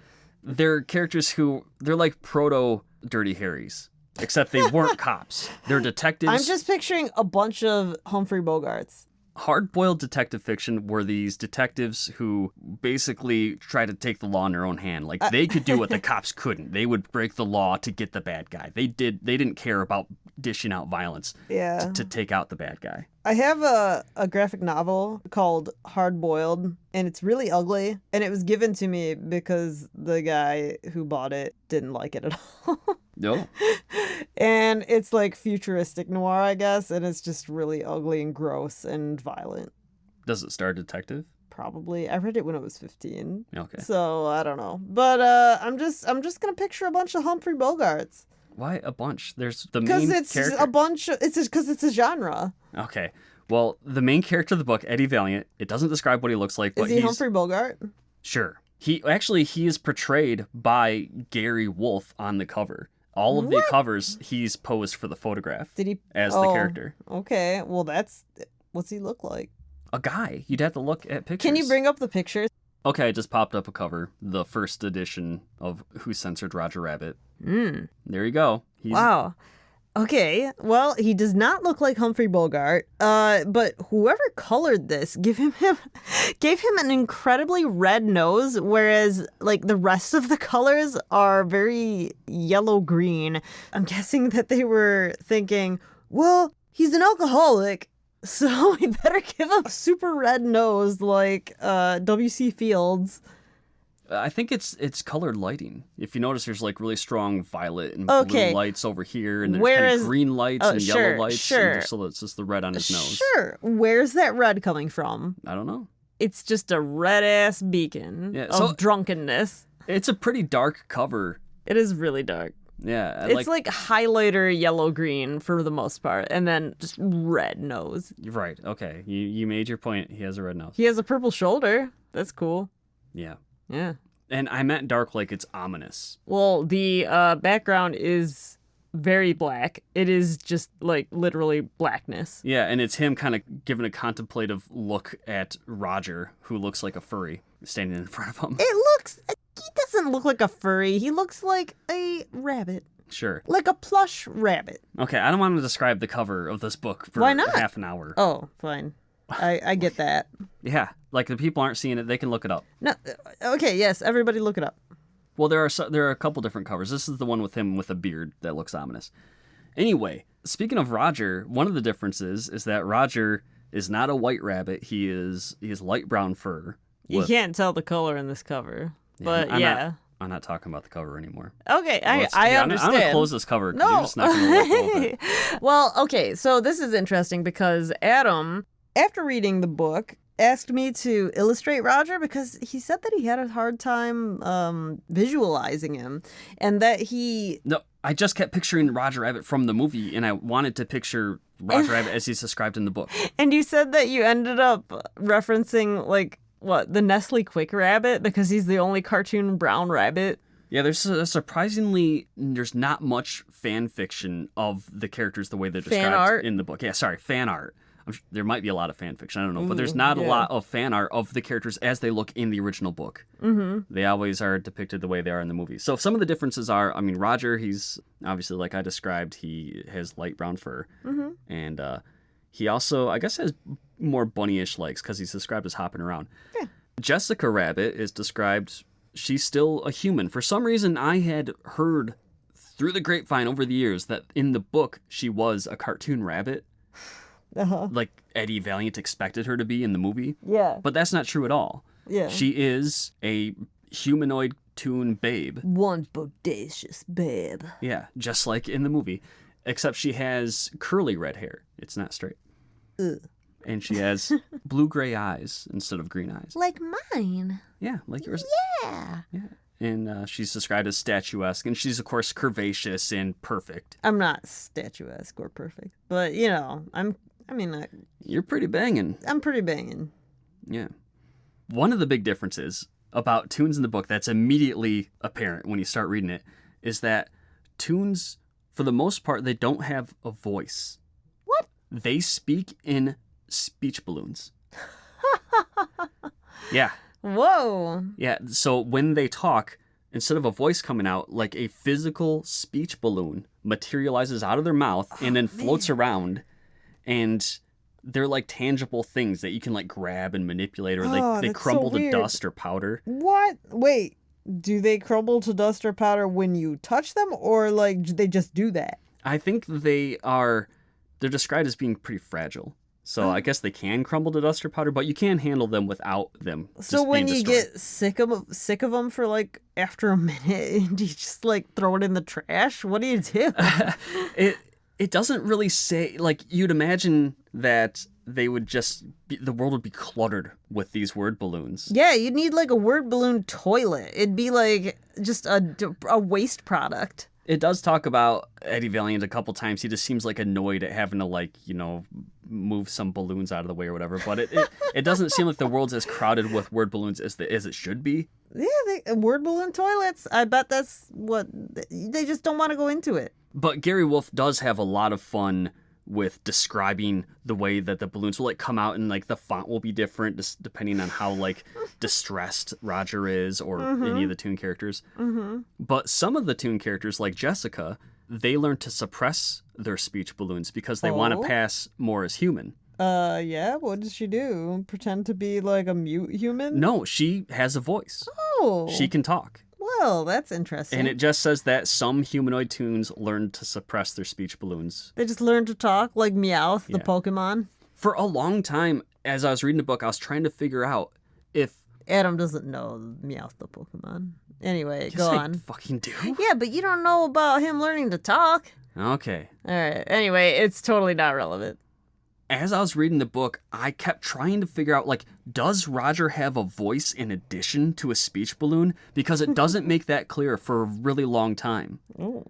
They're characters they're like proto-Dirty Harrys, except they weren't cops. They're detectives. I'm just picturing a bunch of Humphrey Bogarts. Hard-boiled detective fiction were these detectives who basically try to take the law in their own hand. Like, they could do what the cops couldn't. They would break the law to get the bad guy. They didn't care about dishing out violence to take out the bad guy. I have a graphic novel called Hard Boiled, and it's really ugly. And it was given to me because the guy who bought it didn't like it at all. No. And it's like futuristic noir, I guess, and it's just really ugly and gross and violent. Does it star a detective? Probably. I read it when I was 15. Okay. So I don't know. But I'm just gonna picture a bunch of Humphrey Bogarts. Why a bunch? There's the main character. Because it's a bunch. Because it's a genre. Okay. Well, the main character of the book, Eddie Valiant, it doesn't describe what he looks like, but Is he Humphrey Bogart? Sure. He is portrayed by Gary Wolfe on the cover. All of the covers, he's posed for the photograph. Did he as the character? Okay. Well, what's he look like? A guy. You'd have to look at pictures. Can you bring up the pictures? Okay, I just popped up a cover, the first edition of Who Censored Roger Rabbit. There you go. Wow. Okay, well, he does not look like Humphrey Bogart, but whoever colored this gave him an incredibly red nose, whereas, like, the rest of the colors are very yellow-green. I'm guessing that they were thinking, well, he's an alcoholic, so we better give him a super red nose like W.C. Fields. I think it's colored lighting. If you notice, there's like really strong violet and blue lights over here, and there's kind of green lights and yellow lights. And so it's just the red on his nose. Sure. Where's that red coming from? I don't know. It's just a red-ass beacon of drunkenness. It's a pretty dark cover. It is really dark. Yeah. It's like highlighter yellow-green for the most part, and then just red nose. Right. Okay. You made your point. He has a red nose. He has a purple shoulder. That's cool. Yeah. Yeah. And I meant dark like it's ominous. Well, the background is very black. It is just like literally blackness. Yeah, and it's him kind of giving a contemplative look at Roger, who looks like a furry standing in front of him. He doesn't look like a furry. He looks like a rabbit. Sure. Like a plush rabbit. Okay, I don't want to describe the cover of this book for Why not? half an hour. Oh, fine. I get that. Yeah, like the people aren't seeing it, they can look it up. No, okay, yes, everybody look it up. Well, there are a couple different covers. This is the one with him with a beard that looks ominous. Anyway, speaking of Roger, one of the differences is that Roger is not a white rabbit. He is light brown fur. You can't tell the color in this cover, but I'm not talking about the cover anymore. Okay, I understand. I'm gonna close this cover. No. You're just not gonna let go of it. Well, okay, so this is interesting because Adam, after reading the book, asked me to illustrate Roger because he said that he had a hard time visualizing him, and that he... No, I just kept picturing Roger Rabbit from the movie, and I wanted to picture Roger Rabbit as he's described in the book. And you said that you ended up referencing, like, what, the Nestle Quick Rabbit because he's the only cartoon brown rabbit? Yeah, there's not much fan fiction of the characters the way they're described in the book. Yeah, sorry, fan art. There might be a lot of fan fiction, I don't know, but there's not a lot of fan art of the characters as they look in the original book. Mm-hmm. They always are depicted the way they are in the movie. So some of the differences are, I mean, Roger, he's obviously, like I described, he has light brown fur. Mm-hmm. And he also, I guess, has more bunnyish legs because he's described as hopping around. Yeah. Jessica Rabbit is described, she's still a human. For some reason, I had heard through the grapevine over the years that in the book, she was a cartoon rabbit. Uh-huh. Like Eddie Valiant expected her to be in the movie. Yeah. But that's not true at all. Yeah. She is a humanoid toon babe. One bodacious babe. Yeah, just like in the movie. Except she has curly red hair. It's not straight. Ugh. And she has blue-gray eyes instead of green eyes. Like mine. Yeah, like yours. Yeah. Yeah. And she's described as statuesque, and she's, of course, curvaceous and perfect. I'm not statuesque or perfect, but, you know, You're pretty banging. I'm pretty banging. Yeah. One of the big differences about toons in the book that's immediately apparent when you start reading it is that toons, for the most part, they don't have a voice. What? They speak in speech balloons. Yeah. Whoa. Yeah, so when they talk, instead of a voice coming out, like a physical speech balloon materializes out of their mouth and then floats around, and they're like tangible things that you can like grab and manipulate, or they crumble to dust or powder. What? Wait, do they crumble to dust or powder when you touch them, or like they just do that? I think they're described as being pretty fragile. So I guess they can crumble to dust or powder, but you can handle them without them. So when you get sick of them for like after a minute, do you just like throw it in the trash? What do you do? It doesn't really say, like, you'd imagine that they would the world would be cluttered with these word balloons. Yeah, you'd need like a word balloon toilet. It'd be like just a waste product. It does talk about Eddie Valiant a couple times. He just seems like annoyed at having to, like, you know, move some balloons out of the way or whatever. But it doesn't seem like the world's as crowded with word balloons as it should be. Yeah, word balloon toilets. I bet that's what they just don't want to go into it. But Gary Wolfe does have a lot of fun with describing the way that the balloons will like come out, and like the font will be different just depending on how like distressed Roger is or any of the toon characters. Mm-hmm. But some of the toon characters, like Jessica, they learn to suppress their speech balloons because they want to pass more as human. Yeah, what does she do? Pretend to be like a mute human? No, she has a voice. Oh. She can talk. Well, that's interesting. And it just says that some humanoid toons learn to suppress their speech balloons. They just learn to talk like Meowth, the Pokemon? For a long time, as I was reading the book, I was trying to figure out if Adam doesn't know Meowth the Pokemon. Anyway, Yes, go I on. fucking do. Yeah, but you don't know about him learning to talk. Okay. All right. Anyway, it's totally not relevant. As I was reading the book, I kept trying to figure out, like, does Roger have a voice in addition to a speech balloon? Because it doesn't make that clear for a really long time. Oh.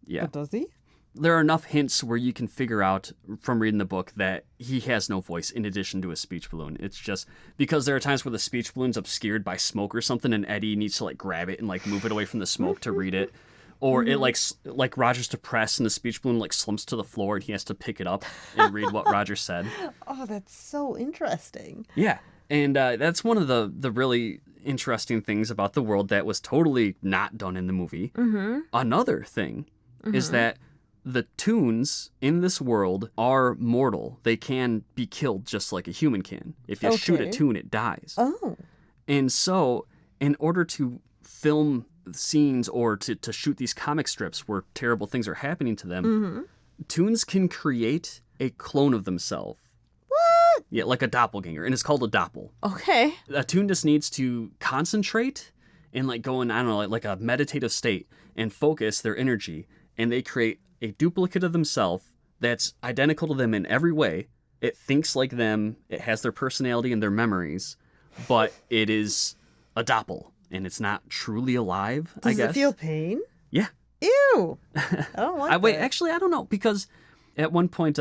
Yeah. But does he? There are enough hints where you can figure out from reading the book that he has no voice in addition to a speech balloon. It's just because there are times where the speech balloon's obscured by smoke or something, and Eddie needs to, like, grab it and, like, move it away from the smoke to read it. Or it, like Roger's depressed and the speech balloon, like, slumps to the floor and he has to pick it up and read what Roger said. Oh, that's so interesting. Yeah. And that's one of the really interesting things about the world that was totally not done in the movie. Mm-hmm. Another thing is that the toons in this world are mortal. They can be killed just like a human can. If you shoot a toon, it dies. Oh. And so, in order to film scenes or to shoot these comic strips where terrible things are happening to them, toons can create a clone of themselves. What? Yeah, like a doppelganger, and it's called a doppel. Okay. A toon just needs to concentrate and, like, go in, I don't know, like a meditative state and focus their energy, and they create a duplicate of themselves that's identical to them in every way. It thinks like them, it has their personality and their memories, but it is a doppel, and it's not truly alive, I guess. Does it feel pain? Yeah. Ew. I don't like Wait, that. actually, I don't know, because at one point,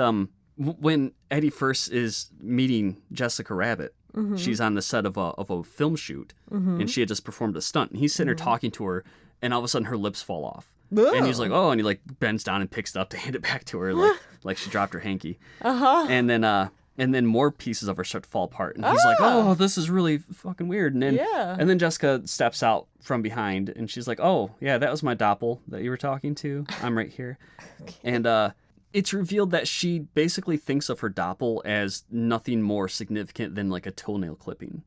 when Eddie first is meeting Jessica Rabbit, she's on the set of a film shoot, and she had just performed a stunt, and he's sitting there talking to her, and all of a sudden her lips fall off. Ugh. And he's like, oh, and he, like, bends down and picks it up to hand it back to her, like she dropped her hanky. Uh-huh. And then more pieces of her start to fall apart. And he's like, oh, this is really fucking weird. And then Jessica steps out from behind, and she's like, oh, yeah, that was my doppel that you were talking to. I'm right here. Okay. And it's revealed that she basically thinks of her doppel as nothing more significant than, like, a toenail clipping.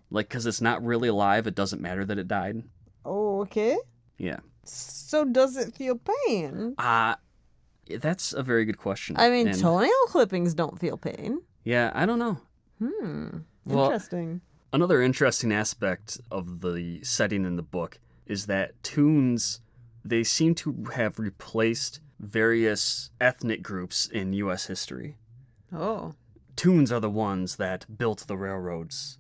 Like, because it's not really alive, it doesn't matter that it died. Oh, okay. Yeah. So does it feel pain? That's a very good question. I mean, toenail clippings don't feel pain. Yeah, I don't know. Well, Interesting. Another interesting aspect of the setting in the book is that toons, they seem to have replaced various ethnic groups in U.S. history. Oh. Toons are the ones that built the railroads.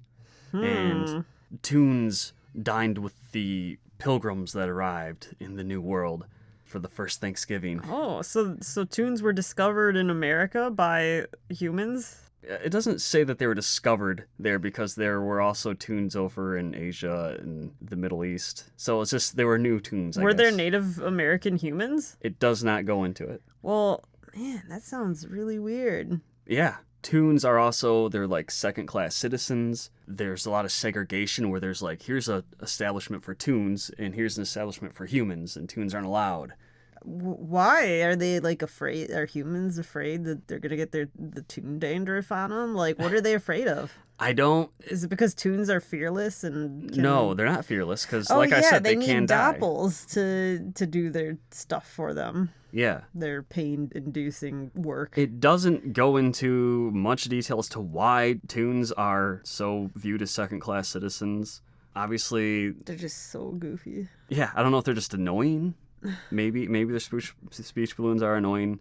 And toons dined with the pilgrims that arrived in the New World for the first Thanksgiving. Oh, so toons were discovered in America by humans? It doesn't say that they were discovered there, because there were also toons over in Asia and the Middle East. So it's just, there were new toons, I guess. Were there Native American humans? It does not go into it. Well, man, that sounds really weird. Yeah. Toons are also, they're like second-class citizens. There's a lot of segregation where there's like, here's a establishment for toons, and here's an establishment for humans, and toons aren't allowed. Why? Are they, like, afraid? Are humans afraid that they're gonna get the toon dandruff on them? Like, what are they afraid of? I don't... Is it because toons are fearless and No, they're not fearless, because like I said, they can die. they need doppels to do their stuff for them. Yeah. Their pain-inducing work. It doesn't go into much detail as to why toons are so viewed as second-class citizens. Obviously... They're just so goofy. Yeah, I don't know if they're just annoying. Maybe their speech balloons are annoying.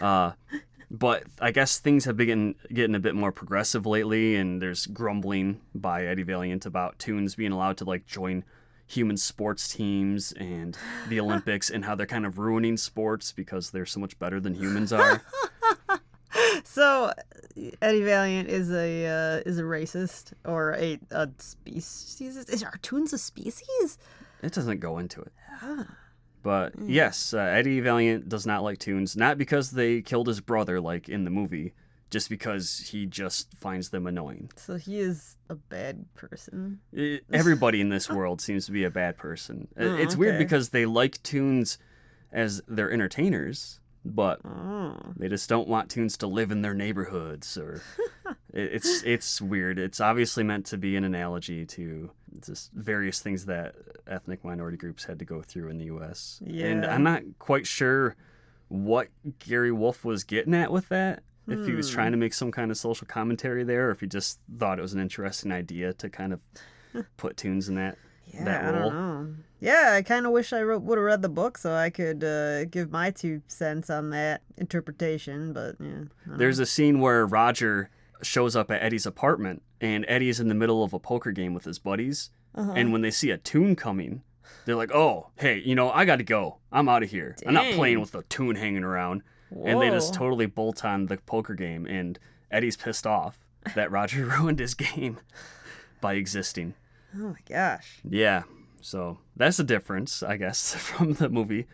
But I guess things have been getting a bit more progressive lately, and there's grumbling by Eddie Valiant about toons being allowed to, like, join human sports teams and the Olympics, and how they're kind of ruining sports because they're so much better than humans are. So Eddie Valiant is a racist, or a species. Are toons a species? It doesn't go into it. But yes, Eddie Valiant does not like toons, not because they killed his brother like in the movie, just because he just finds them annoying. So he is a bad person. Everybody in this world seems to be a bad person. It's weird because they like toons as their entertainers, but they just don't want toons to live in their neighborhoods, or it's weird. It's obviously meant to be an analogy to just various things that ethnic minority groups had to go through in the U.S. Yeah. And I'm not quite sure what Gary Wolfe was getting at with that, if he was trying to make some kind of social commentary there, or if he just thought it was an interesting idea to kind of put Toons in that role. I don't know. Yeah, I kind of wish I would have read the book so I could give my 2 cents on that interpretation, but yeah. There's a scene where Roger shows up at Eddie's apartment, and Eddie's in the middle of a poker game with his buddies, and when they see a Toon coming, they're like, oh, hey, I gotta go. I'm out of here. I'm not playing with a Toon hanging around. Whoa. And they just totally bolt on the poker game, and Eddie's pissed off that Roger ruined his game by existing. Oh my gosh. Yeah, so that's the difference, I guess, from the movie.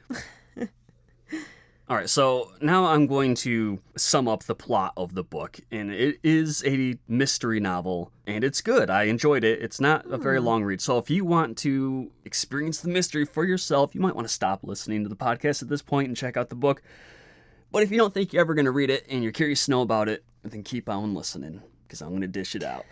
All right, so now I'm going to sum up the plot of the book, and it is a mystery novel, and it's good. I enjoyed it. It's not a very long read, so if you want to experience the mystery for yourself, you might want to stop listening to the podcast at this point and check out the book. But if you don't think you're ever going to read it and you're curious to know about it, then keep on listening, because I'm going to dish it out.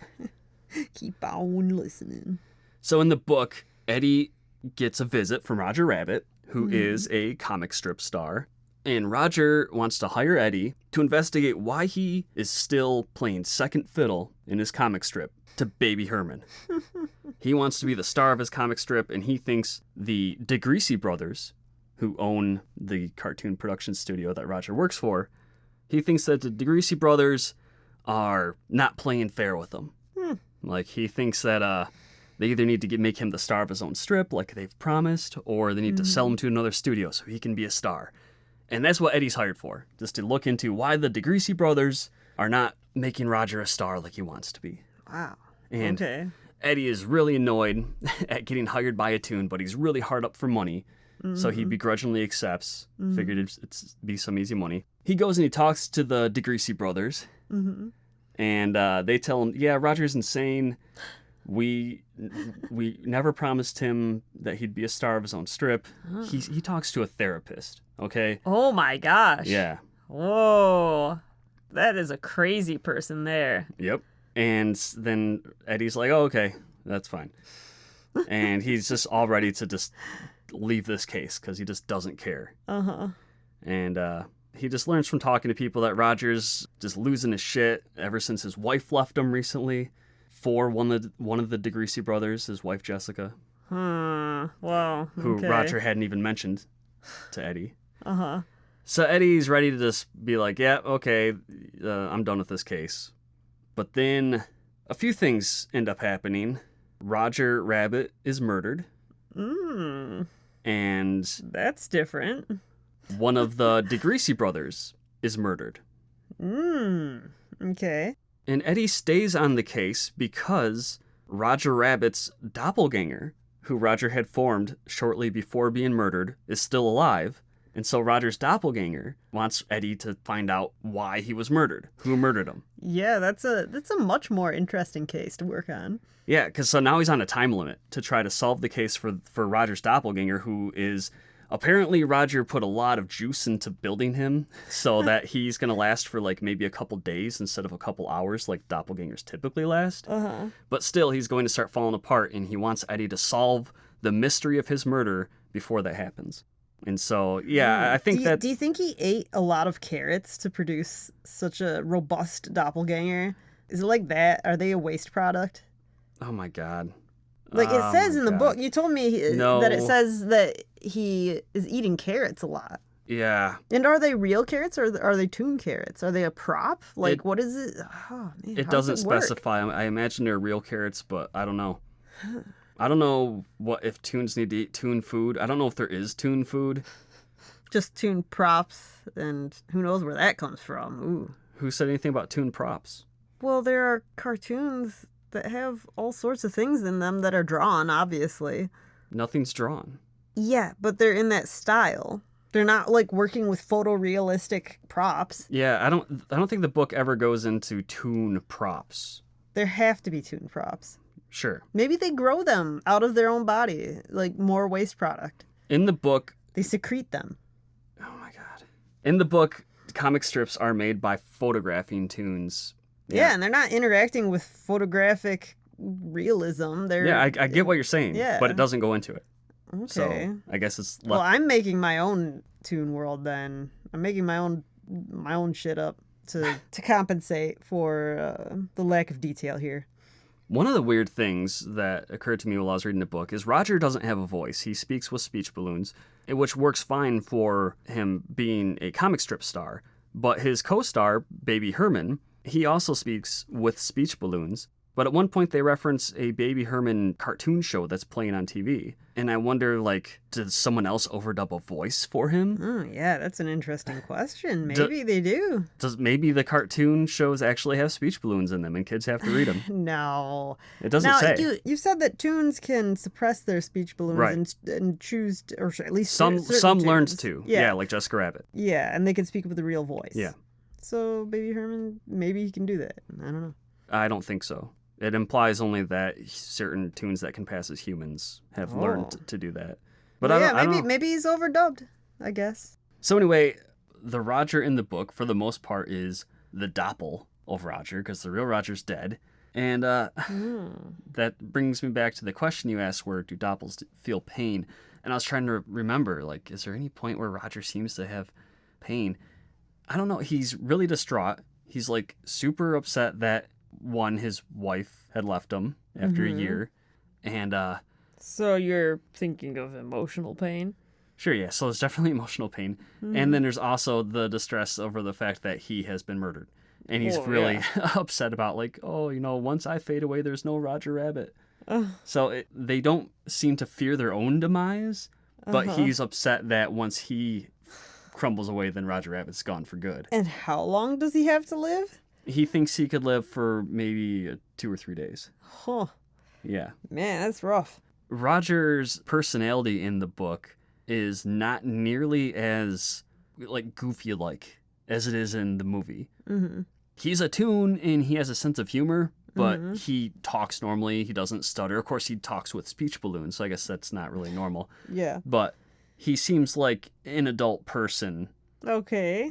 Keep on listening. So in the book, Eddie gets a visit from Roger Rabbit, who is a comic strip star. And Roger wants to hire Eddie to investigate why he is still playing second fiddle in his comic strip to Baby Herman. He wants to be the star of his comic strip, and he thinks the DeGreasy brothers, who own the cartoon production studio that Roger works for, he thinks that the DeGreasy brothers are not playing fair with him. Like, he thinks that they either need to make him the star of his own strip, like they've promised, or they need to sell him to another studio so he can be a star. And that's what Eddie's hired for, just to look into why the DeGreasy brothers are not making Roger a star like he wants to be. Wow. And Eddie is really annoyed at getting hired by a Toon, but he's really hard up for money. So he begrudgingly accepts, figured it'd be some easy money. He goes and he talks to the DeGreasy brothers, and they tell him, yeah, Roger's insane. We never promised him that he'd be a star of his own strip. He talks to a therapist, okay? Oh my gosh. Yeah. Whoa. That is a crazy person there. Yep. And then Eddie's like, oh, okay, that's fine. And he's just all ready to just leave this case because he just doesn't care. And he just learns from talking to people that Roger's just losing his shit ever since his wife left him recently for one of the DeGreasy brothers, his wife Jessica. Wow. Who Roger hadn't even mentioned to Eddie. So Eddie's ready to just be like, yeah, okay, I'm done with this case. But then a few things end up happening. Roger Rabbit is murdered. And that's different. One of the DeGreasy brothers is murdered. Okay. And Eddie stays on the case because Roger Rabbit's doppelganger, who Roger had formed shortly before being murdered, is still alive. And so Roger's doppelganger wants Eddie to find out why he was murdered, who murdered him. Yeah, that's a much more interesting case to work on. Yeah, because so now he's on a time limit to try to solve the case for Roger's doppelganger, who is... Apparently, Roger put a lot of juice into building him so that he's going to last for like maybe a couple days instead of a couple hours like doppelgangers typically last. But still, he's going to start falling apart, and he wants Eddie to solve the mystery of his murder before that happens. And so, yeah, I think Do you think he ate a lot of carrots to produce such a robust doppelganger? Is it like that? Are they a waste product? Oh, my God. Like it says in the book. You told me that it says that he is eating carrots a lot. Yeah. And are they real carrots or are they Toon carrots? Are they a prop? Like, what is it? Oh, man, it doesn't specify. I imagine they're real carrots, but I don't know. I don't know if Toons need to eat Toon food. I don't know if there is Toon food. Just Toon props, and who knows where that comes from. Ooh. Who said anything about Toon props? Well, there are cartoons that have all sorts of things in them that are drawn, obviously. Nothing's drawn. Yeah, but they're in that style. They're not like working with photorealistic props. Yeah, I don't think the book ever goes into Toon props. There have to be Toon props. Sure. Maybe they grow them out of their own body, like more waste product. In the book... They secrete them. Oh my God. In the book, comic strips are made by photographing Toons. Yeah, and they're not interacting with photographic realism. I get what you're saying, but it doesn't go into it. Okay. So I guess it's left. Well, I'm making my own Toon world then. I'm making my own shit up. to compensate for the lack of detail here. One of the weird things that occurred to me while I was reading the book is Roger doesn't have a voice. He speaks with speech balloons, which works fine for him being a comic strip star. But his co-star, Baby Herman, he also speaks with speech balloons. But at one point they reference a Baby Herman cartoon show that's playing on TV. And I wonder, like, does someone else overdub a voice for him? Oh, yeah, that's an interesting question. Maybe they do. Maybe the cartoon shows actually have speech balloons in them and kids have to read them? No. It doesn't say. You said that tunes can suppress their speech balloons Right. and choose, or at least some certain learned tunes. to. Yeah. Like Jessica Rabbit. Yeah, and they can speak with a real voice. Yeah. So Baby Herman, maybe he can do that. I don't know. I don't think so. It implies only that certain tunes that can pass as humans have learned to do that. But maybe he's overdubbed, I guess. So anyway, the Roger in the book, for the most part, is the doppel of Roger, because the real Roger's dead. And that brings me back to the question you asked, where do doppels feel pain? And I was trying to remember, like, is there any point where Roger seems to have pain? I don't know. He's really distraught. He's, like, super upset that his wife had left him after a year, and so you're thinking of emotional pain? Sure, yeah. So there's definitely emotional pain, and then there's also the distress over the fact that he has been murdered, and he's really upset about, like, once I fade away, there's no Roger Rabbit. So they don't seem to fear their own demise, but he's upset that once he crumbles away, then Roger Rabbit's gone for good. And how long does he have to live? He thinks he could live for maybe 2 or 3 days. Huh. Yeah. Man, that's rough. Roger's personality in the book is not nearly as, like, goofy-like as it is in the movie. Mm-hmm. He's a toon, and he has a sense of humor, but he talks normally. He doesn't stutter. Of course, he talks with speech balloons, so I guess that's not really normal. Yeah. But he seems like an adult person. Okay.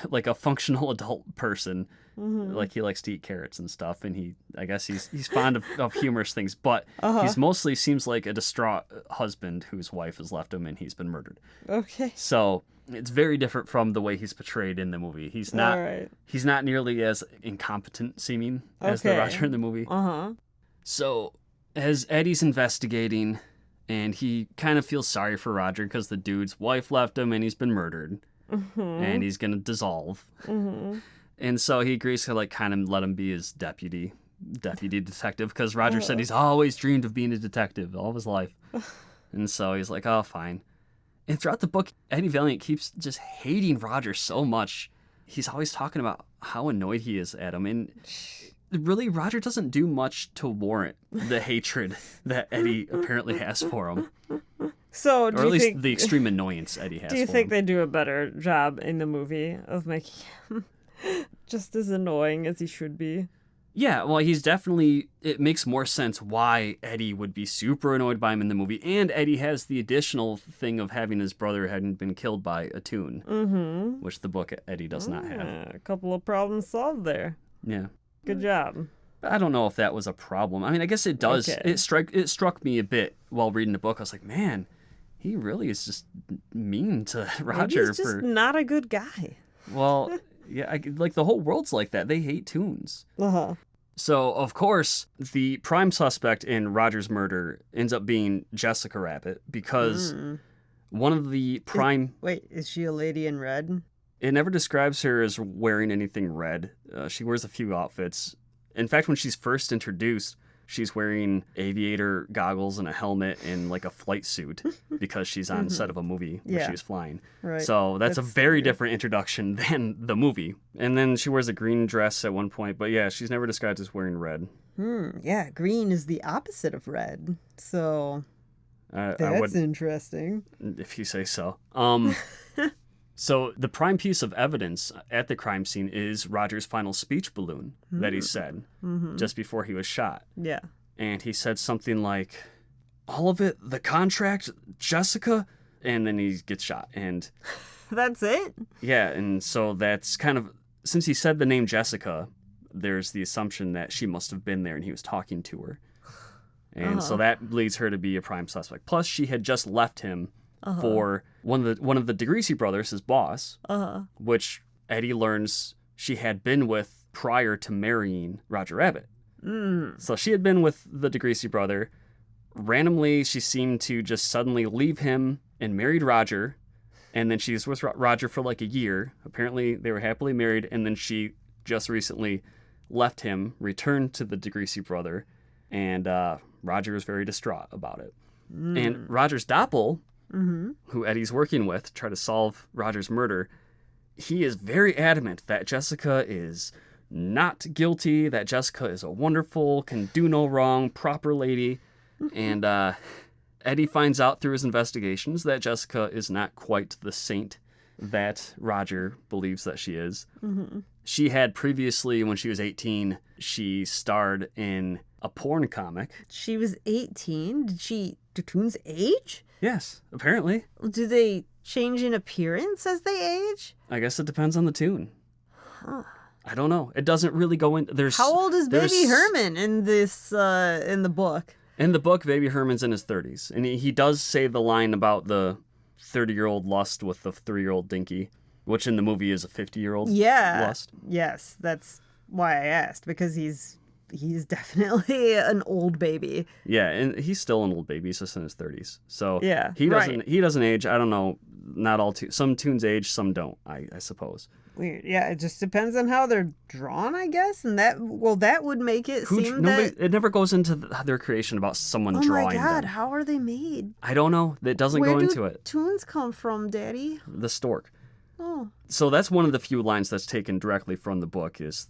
Like a functional adult person. Like he likes to eat carrots and stuff, and I guess he's fond of humorous things, but he's mostly seems like a distraught husband whose wife has left him and he's been murdered. Okay. So it's very different from the way he's portrayed in the movie. He's not nearly as incompetent seeming as the Roger in the movie. So as Eddie's investigating, and he kind of feels sorry for Roger because the dude's wife left him and he's been murdered, and he's gonna dissolve. And so he agrees to, like, kind of let him be his deputy detective, because Roger said he's always dreamed of being a detective all of his life. And so he's like, oh, fine. And throughout the book, Eddie Valiant keeps just hating Roger so much. He's always talking about how annoyed he is at him. And really, Roger doesn't do much to warrant the hatred that Eddie apparently has for him. So, or at least the extreme annoyance Eddie has for him. Do you think they do a better job in the movie of making him just as annoying as he should be? Yeah, well, it makes more sense why Eddie would be super annoyed by him in the movie, and Eddie has the additional thing of having his brother hadn't been killed by a toon, which the book Eddie does not have. A couple of problems solved there. Yeah. Good job. I don't know if that was a problem. I mean, I guess it does. Okay. It struck me a bit while reading the book. I was like, man, he really is just mean to Roger. Maybe he's just not a good guy. Well... Yeah, like the whole world's like that. They hate toons. So, of course, the prime suspect in Roger's murder ends up being Jessica Rabbit, because one of the prime... Is she a lady in red? It never describes her as wearing anything red. She wears a few outfits. In fact, when she's first introduced, she's wearing aviator goggles and a helmet and, like, a flight suit because she's on the set of a movie where she was flying. Right. So that's a very different introduction than the movie. And then she wears a green dress at one point. But yeah, she's never described as wearing red. Yeah, green is the opposite of red. So that's interesting. If you say so. So the prime piece of evidence at the crime scene is Roger's final speech balloon that he said just before he was shot. Yeah. And he said something like, all of it, the contract, Jessica, and then he gets shot. And that's it? Yeah, and so that's kind of, since he said the name Jessica, there's the assumption that she must have been there and he was talking to her. And so that leads her to be a prime suspect. Plus, she had just left him for one of the DeGreasy brothers, his boss, which Eddie learns she had been with prior to marrying Roger Rabbit. Mm. So she had been with the DeGrasse brother. Randomly, she seemed to just suddenly leave him and married Roger. And then she was with Roger for like a year. Apparently, they were happily married. And then she just recently left him, returned to the DeGrasse brother. And Roger was very distraught about it. Mm. And Roger's doppel, who Eddie's working with to try to solve Roger's murder, he is very adamant that Jessica is not guilty, that Jessica is a wonderful, can do no wrong, proper lady. And Eddie finds out through his investigations that Jessica is not quite the saint that Roger believes that she is. Mm-hmm. She had previously, when she was 18, she starred in a porn comic. She was 18? Do toons age? Yes, apparently. Do they change in appearance as they age? I guess it depends on the tune. Huh. I don't know. It doesn't really go in. How old is Baby Herman in this in the book? In the book, Baby Herman's in his 30s. And he does say the line about the 30-year-old lust with the 3-year-old dinky, which in the movie is a 50-year-old lust. Yes, that's why I asked, because he's definitely an old baby. Yeah, and he's still an old baby. He's just in his 30s. So yeah, he doesn't age. I don't know. Not all some tunes age, some don't, I suppose. Weird. Yeah, it just depends on how they're drawn, I guess, and that would make it seem that it never goes into their creation about someone drawing them. Oh my God, how are they made? I don't know. It doesn't go into it. Where do tunes come from, Daddy? The stork. Oh. So that's one of the few lines that's taken directly from the book is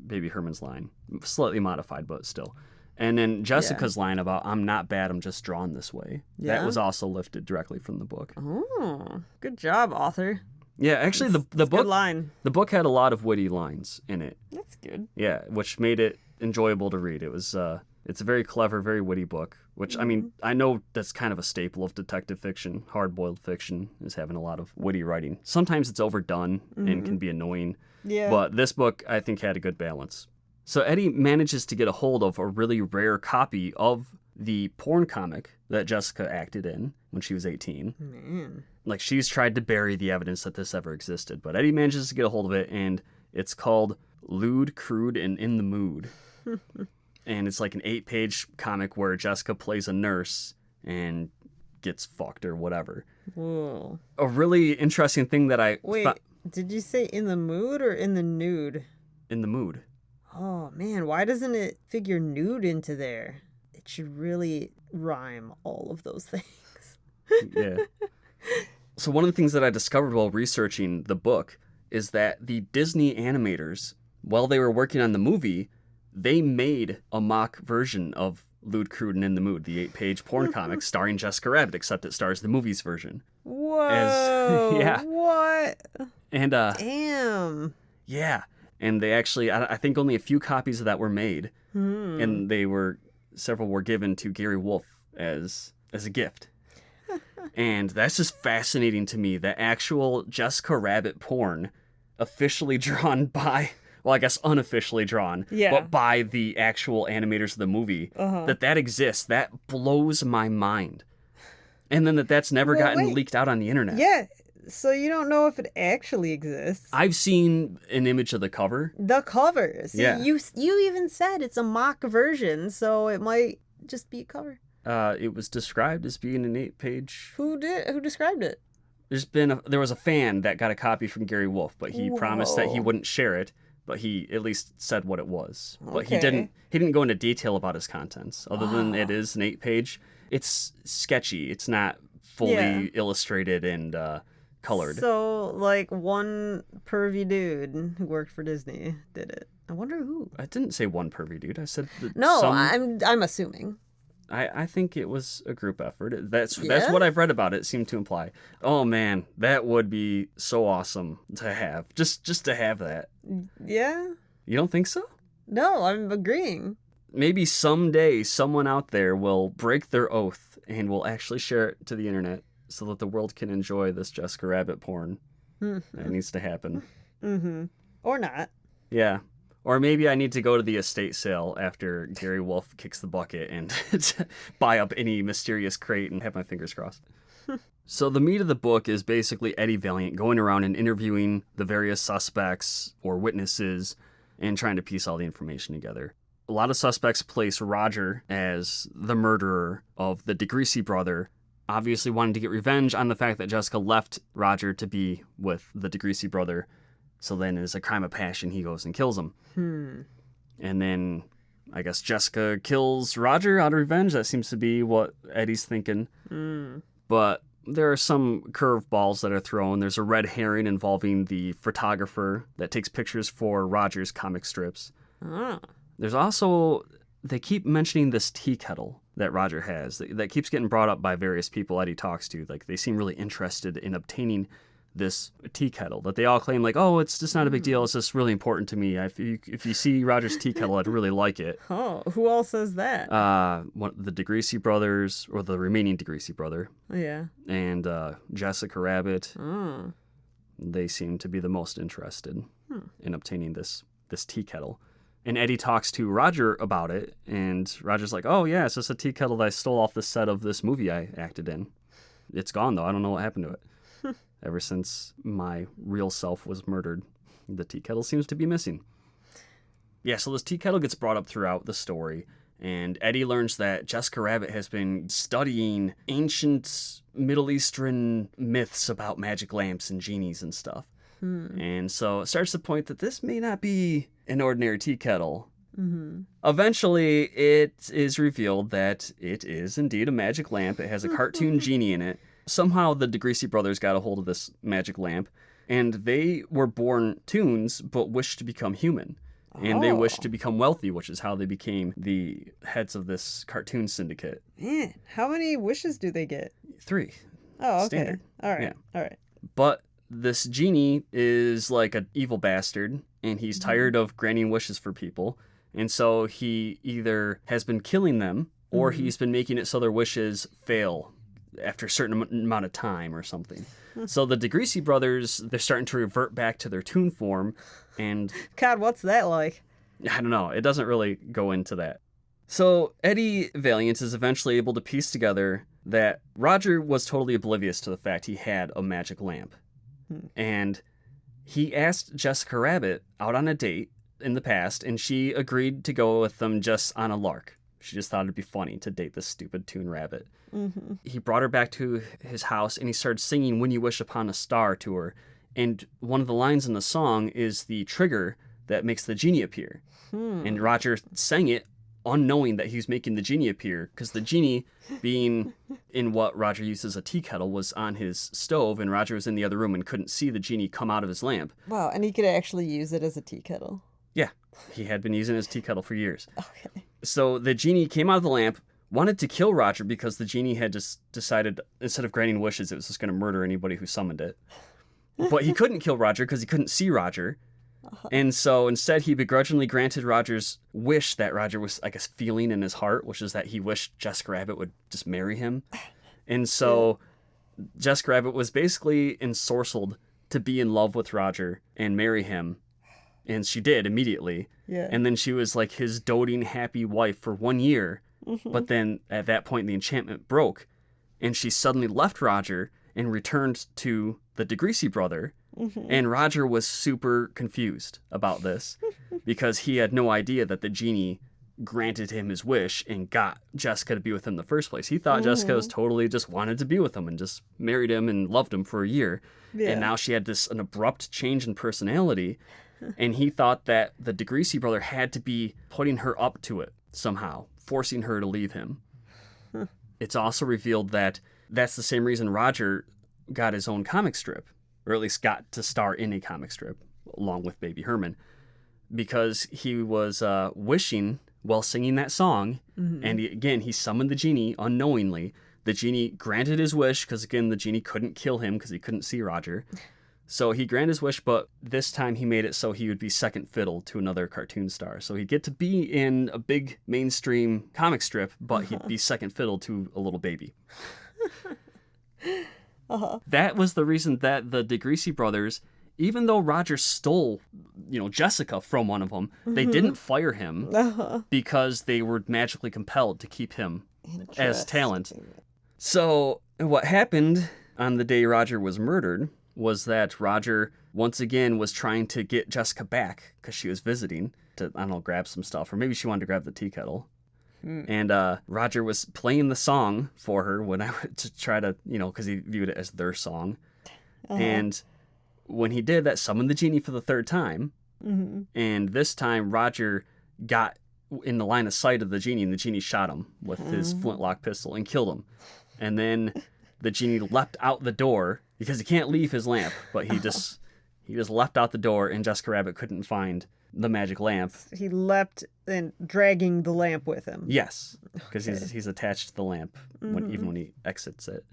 Baby Herman's line, slightly modified, but still. And then Jessica's line about "I'm not bad, I'm just drawn this way." Yeah. That was also lifted directly from the book. Oh, good job, author. Yeah, actually, the book good line. The book had a lot of witty lines in it. That's good. Yeah, which made it enjoyable to read. It was it's a very clever, very witty book. Which I mean, I know that's kind of a staple of detective fiction. Hard-boiled fiction is having a lot of witty writing. Sometimes it's overdone and can be annoying. Yeah. But this book, I think, had a good balance. So Eddie manages to get a hold of a really rare copy of the porn comic that Jessica acted in when she was 18. Man. Like, she's tried to bury the evidence that this ever existed, but Eddie manages to get a hold of it, and it's called Lewd, Crude, and In the Mood. And it's like an 8-page comic where Jessica plays a nurse and gets fucked or whatever. Whoa. A really interesting thing that I... Wait, did you say in the mood or in the nude? In the mood. Oh, man, why doesn't it figure nude into there? It should really rhyme all of those things. Yeah. So one of the things that I discovered while researching the book is that the Disney animators, while they were working on the movie, they made a mock version of Lewd, Crude, and In the Mood, the 8-page porn comic starring Jessica Rabbit, except it stars the movie's version. Whoa! Yeah. What? And damn. Yeah. And they actually, I think only a few copies of that were made, and several were given to Gary Wolfe as a gift. And that's just fascinating to me, that actual Jessica Rabbit porn, officially drawn by, well, I guess unofficially drawn, but by the actual animators of the movie, that exists, that blows my mind. And then that's never gotten leaked out on the internet. Yeah. So you don't know if it actually exists. I've seen an image of the cover. The cover. See, yeah. You even said it's a mock version, so it might just be a cover. It was described as being an 8-page. Who described it? There was a fan that got a copy from Gary Wolfe, but he promised that he wouldn't share it. But he at least said what it was. But he didn't go into detail about his contents, other than it is an 8-page. It's sketchy. It's not fully illustrated and colored. So, like, one pervy dude who worked for Disney did it. I wonder who. I didn't say one pervy dude. I said I'm assuming. I think it was a group effort. That's what I've read about it. It seemed to imply. Oh man, that would be so awesome to have. Just to have that. Yeah. You don't think so? No, I'm agreeing. Maybe someday someone out there will break their oath and will actually share it to the internet so that the world can enjoy this Jessica Rabbit porn. That needs to happen. Mm-hmm. Or not. Yeah. Or maybe I need to go to the estate sale after Gary Wolfe kicks the bucket and buy up any mysterious crate and have my fingers crossed. So the meat of the book is basically Eddie Valiant going around and interviewing the various suspects or witnesses and trying to piece all the information together. A lot of suspects place Roger as the murderer of the DeGreasy brother, obviously wanting to get revenge on the fact that Jessica left Roger to be with the DeGreasy brother. So then as a crime of passion, he goes and kills him. And then I guess Jessica kills Roger out of revenge. That seems to be what Eddie's thinking. But there are some curveballs that are thrown. There's a red herring involving the photographer that takes pictures for Roger's comic strips. There's also, they keep mentioning this tea kettle that Roger has that keeps getting brought up by various people Eddie talks to. Like, they seem really interested in obtaining this tea kettle that they all claim, like, oh, it's just not a big deal. It's just really important to me. If you see Roger's tea kettle, I'd really like it. Oh, who all says that? The DeGreasy brothers, or the remaining DeGreasy brother. Yeah. And Jessica Rabbit. They seem to be the most interested in obtaining this tea kettle. And Eddie talks to Roger about it, and Roger's like, oh, yeah, it's just a tea kettle that I stole off the set of this movie I acted in. It's gone, though. I don't know what happened to it. Ever since my real self was murdered, the tea kettle seems to be missing. Yeah, so this tea kettle gets brought up throughout the story, and Eddie learns that Jessica Rabbit has been studying ancient Middle Eastern myths about magic lamps and genies and stuff. And so it starts to point that this may not be an ordinary tea kettle. Eventually, it is revealed that it is indeed a magic lamp. It has a cartoon genie in it. Somehow the DeGreasy brothers got a hold of this magic lamp, and they were born toons, but wished to become human. And they wished to become wealthy, which is how they became the heads of this cartoon syndicate. Man, how many wishes do they get? 3. Oh, okay. Standard. All right. Yeah. All right. But this genie is like an evil bastard, and he's tired of granting wishes for people. And so he either has been killing them, or he's been making it so their wishes fail after a certain amount of time or something. So the DeGreasy brothers, they're starting to revert back to their toon form, and God, what's that like? I don't know. It doesn't really go into that. So Eddie Valiant is eventually able to piece together that Roger was totally oblivious to the fact he had a magic lamp. And he asked Jessica Rabbit out on a date in the past, and she agreed to go with them just on a lark. She just thought it'd be funny to date this stupid toon rabbit. He brought her back to his house, and he started singing When You Wish Upon a Star to her. And one of the lines in the song is the trigger that makes the genie appear. And Roger sang it unknowing that he was making the genie appear, because the genie, being in what Roger used as a tea kettle, was on his stove, and Roger was in the other room and couldn't see the genie come out of his lamp. Wow, and he could actually use it as a tea kettle. Yeah, he had been using his tea kettle for years. Okay. So the genie came out of the lamp, wanted to kill Roger because the genie had just decided, instead of granting wishes, it was just going to murder anybody who summoned it. But he couldn't kill Roger because he couldn't see Roger. And so instead he begrudgingly granted Roger's wish that Roger was, I guess, feeling in his heart, which is that he wished Jessica Rabbit would just marry him. And so Jessica Rabbit was basically ensorcelled to be in love with Roger and marry him. And she did immediately. Yeah. And then she was like his doting, happy wife for 1 year. But then at that point, the enchantment broke. And she suddenly left Roger and returned to the DeGreasy brother. And Roger was super confused about this because he had no idea that the genie granted him his wish and got Jessica to be with him in the first place. He thought Jessica was totally just wanted to be with him and just married him and loved him for a year. And now she had an abrupt change in personality. And he thought that the DeGreasy brother had to be putting her up to it somehow, forcing her to leave him. It's also revealed that that's the same reason Roger got his own comic strip, or at least got to star in a comic strip along with Baby Herman, because he was wishing while singing that song. And he summoned the genie unknowingly. The genie granted his wish because, again, the genie couldn't kill him because he couldn't see Roger. So he granted his wish, but this time he made it so he would be second fiddle to another cartoon star. So he'd get to be in a big mainstream comic strip, but he'd be second fiddle to a little baby. That was the reason that the DeGreasy brothers, even though Roger stole, Jessica from one of them, they didn't fire him because they were magically compelled to keep him as talent. So what happened on the day Roger was murdered was that Roger, once again, was trying to get Jessica back because she was visiting to, I don't know, grab some stuff. Or maybe she wanted to grab the tea kettle. And Roger was playing the song for her when I went to try to, because he viewed it as their song. And when he did, that summoned the genie for the third time. And this time, Roger got in the line of sight of the genie, and the genie shot him with his flintlock pistol and killed him. And then the genie leapt out the door because he can't leave his lamp, but he just leapt out the door, and Jessica Rabbit couldn't find the magic lamp. He leapt and dragging the lamp with him. Yes, because he's attached to the lamp even when he exits it.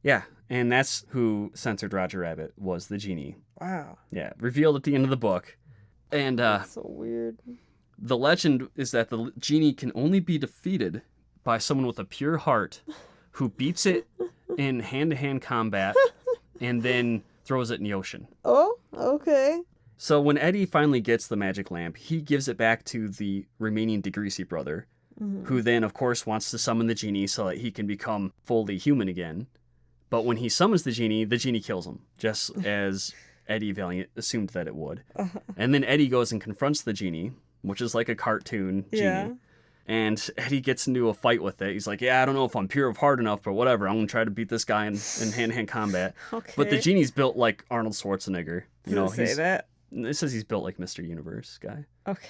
Yeah, and that's who Censored Roger Rabbit was, the genie. Wow. Yeah, revealed at the end of the book. And that's so weird. The legend is that the genie can only be defeated by someone with a pure heart who beats it in hand-to-hand combat and then throws it in the ocean. Oh, okay. So when Eddie finally gets the magic lamp, he gives it back to the remaining DeGreasy brother, who then, of course, wants to summon the genie so that he can become fully human again. But when he summons the genie kills him, just as Eddie Valiant assumed that it would. And then Eddie goes and confronts the genie, which is like a cartoon genie. Yeah. And Eddie gets into a fight with it. He's like, yeah, I don't know if I'm pure of heart enough, but whatever. I'm going to try to beat this guy in hand-to-hand combat. Okay. But the genie's built like Arnold Schwarzenegger. Does it say that? It says he's built like Mr. Universe guy. Okay.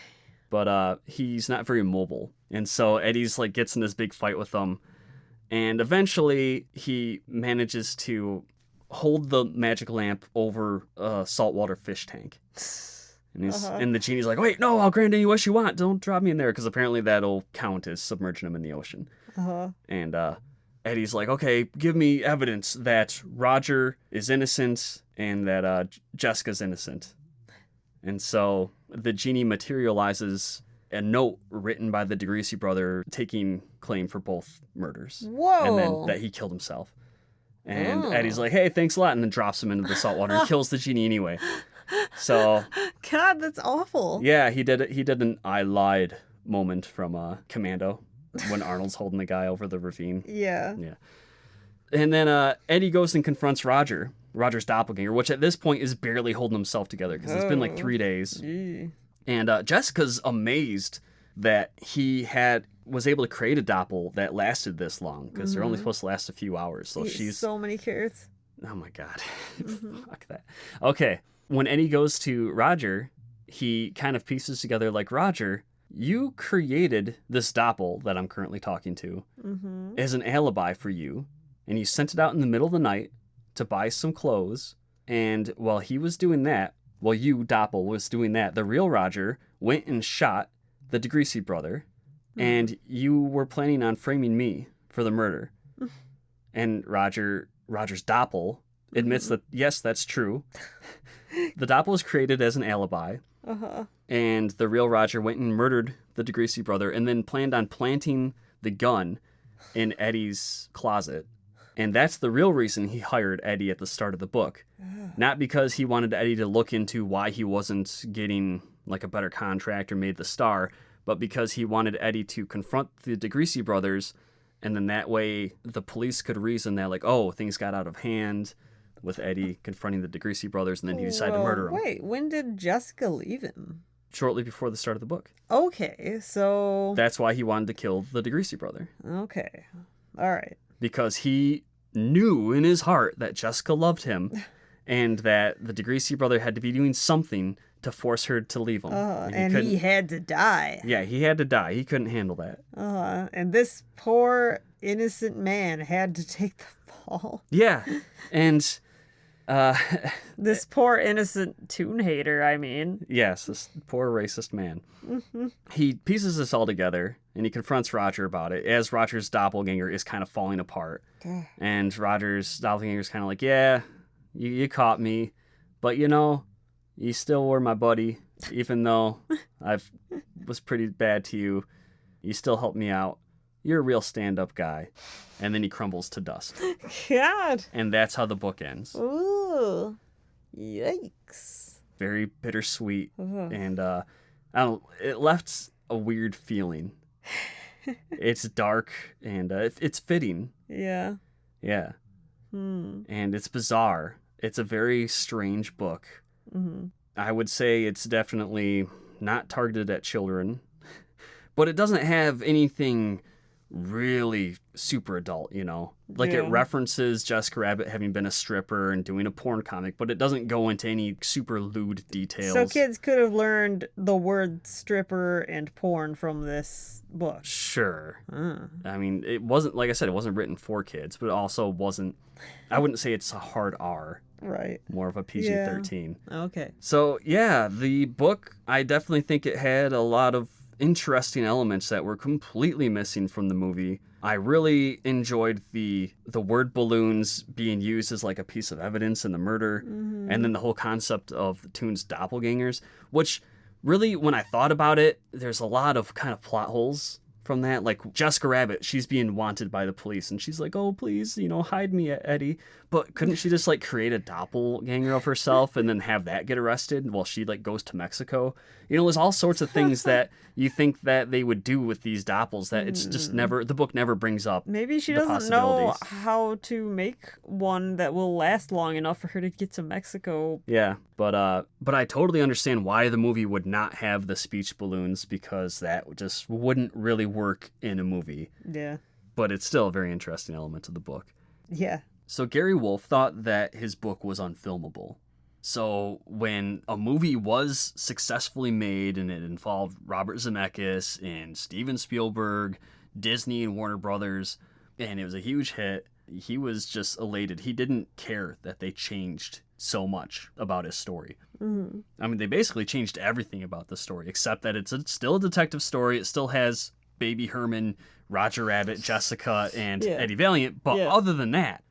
But he's not very mobile. And so Eddie's like gets in this big fight with them. And eventually he manages to hold the magic lamp over a saltwater fish tank. And the genie's like, wait, no, I'll grant any wish you want. Don't drop me in there, because apparently that'll count as submerging him in the ocean. And Eddie's like, okay, give me evidence that Roger is innocent and that Jessica's innocent. And so the genie materializes a note written by the DeGreasy brother taking claim for both murders. Whoa. And then that he killed himself. And Eddie's like, hey, thanks a lot, and then drops him into the saltwater and kills the genie anyway. So, God, that's awful. Yeah, he did an I lied moment from Commando when Arnold's holding the guy over the ravine. Yeah. And then Eddie goes and confronts Roger's doppelganger, which at this point is barely holding himself together because it's been like 3 days. And Jessica's amazed that he was able to create a doppel that lasted this long, because they're only supposed to last a few hours. So she's so many carrots. Oh my God. Fuck that. Okay. When Eddie goes to Roger, he kind of pieces together like, Roger, you created this doppel that I'm currently talking to as an alibi for you. And you sent it out in the middle of the night to buy some clothes. And while he was doing that, while you, doppel, was doing that, the real Roger went and shot the DeGreasy brother. And you were planning on framing me for the murder. And Roger's doppel admits that, yes, that's true. The doppel was created as an alibi. And the real Roger went and murdered the DeGreasy brother and then planned on planting the gun in Eddie's closet. And that's the real reason he hired Eddie at the start of the book. Not because he wanted Eddie to look into why he wasn't getting like a better contract or made the star, but because he wanted Eddie to confront the DeGreasy brothers, and then that way the police could reason that, like, oh, things got out of hand with Eddie confronting the DeGreasy brothers, and then he decided to murder him. Wait, when did Jessica leave him? Shortly before the start of the book. Okay, so... That's why he wanted to kill the DeGreasy brother. Okay, all right. Because he knew in his heart that Jessica loved him, and that the DeGreasy brother had to be doing something to force her to leave him. And he had to die. Yeah, he had to die. He couldn't handle that. And this poor innocent man had to take the fall. Yeah, and... this poor innocent tune hater, I mean. Yes, this poor racist man. He pieces this all together, and he confronts Roger about it, as Roger's doppelganger is kind of falling apart. And Roger's doppelganger is kind of like, yeah, you caught me, but you still were my buddy, even though I was pretty bad to you. You still helped me out. You're a real stand-up guy. And then he crumbles to dust. God. And that's how the book ends. Ooh. Yikes. Very bittersweet. And it left a weird feeling. It's dark and it's fitting. Yeah. Yeah. And it's bizarre. It's a very strange book. Mm-hmm. I would say it's definitely not targeted at children, but it doesn't have anything really super adult, you know? Like, it references Jessica Rabbit having been a stripper and doing a porn comic, but it doesn't go into any super lewd details. So kids could have learned the word stripper and porn from this book. Sure. I mean, it wasn't, like I said, it wasn't written for kids, but it also wasn't, I wouldn't say it's a hard R. Right. More of a PG-13. Yeah. Okay. So, yeah, the book, I definitely think it had a lot of interesting elements that were completely missing from the movie. I really enjoyed the word balloons being used as like a piece of evidence in the murder, and then the whole concept of Toon's doppelgangers, which really, when I thought about it, there's a lot of kind of plot holes from that. Like, Jessica Rabbit, she's being wanted by the police, and she's like, oh, please, hide me, Eddie. But couldn't she just, like, create a doppelganger of herself and then have that get arrested while she, like, goes to Mexico? There's all sorts of things that you think that they would do with these doppels that it's just never, the book never brings up. Maybe she doesn't know how to make one that will last long enough for her to get to Mexico. Yeah, but I totally understand why the movie would not have the speech balloons, because that just wouldn't really work in a movie. Yeah. But it's still a very interesting element of the book. Yeah. So Gary Wolfe thought that his book was unfilmable. So when a movie was successfully made and it involved Robert Zemeckis and Steven Spielberg, Disney and Warner Brothers, and it was a huge hit, he was just elated. He didn't care that they changed so much about his story. Mm-hmm. I mean, they basically changed everything about the story, except that it's still a detective story. It still has Baby Herman, Roger Rabbit, Jessica, and Eddie Valiant. But other than that,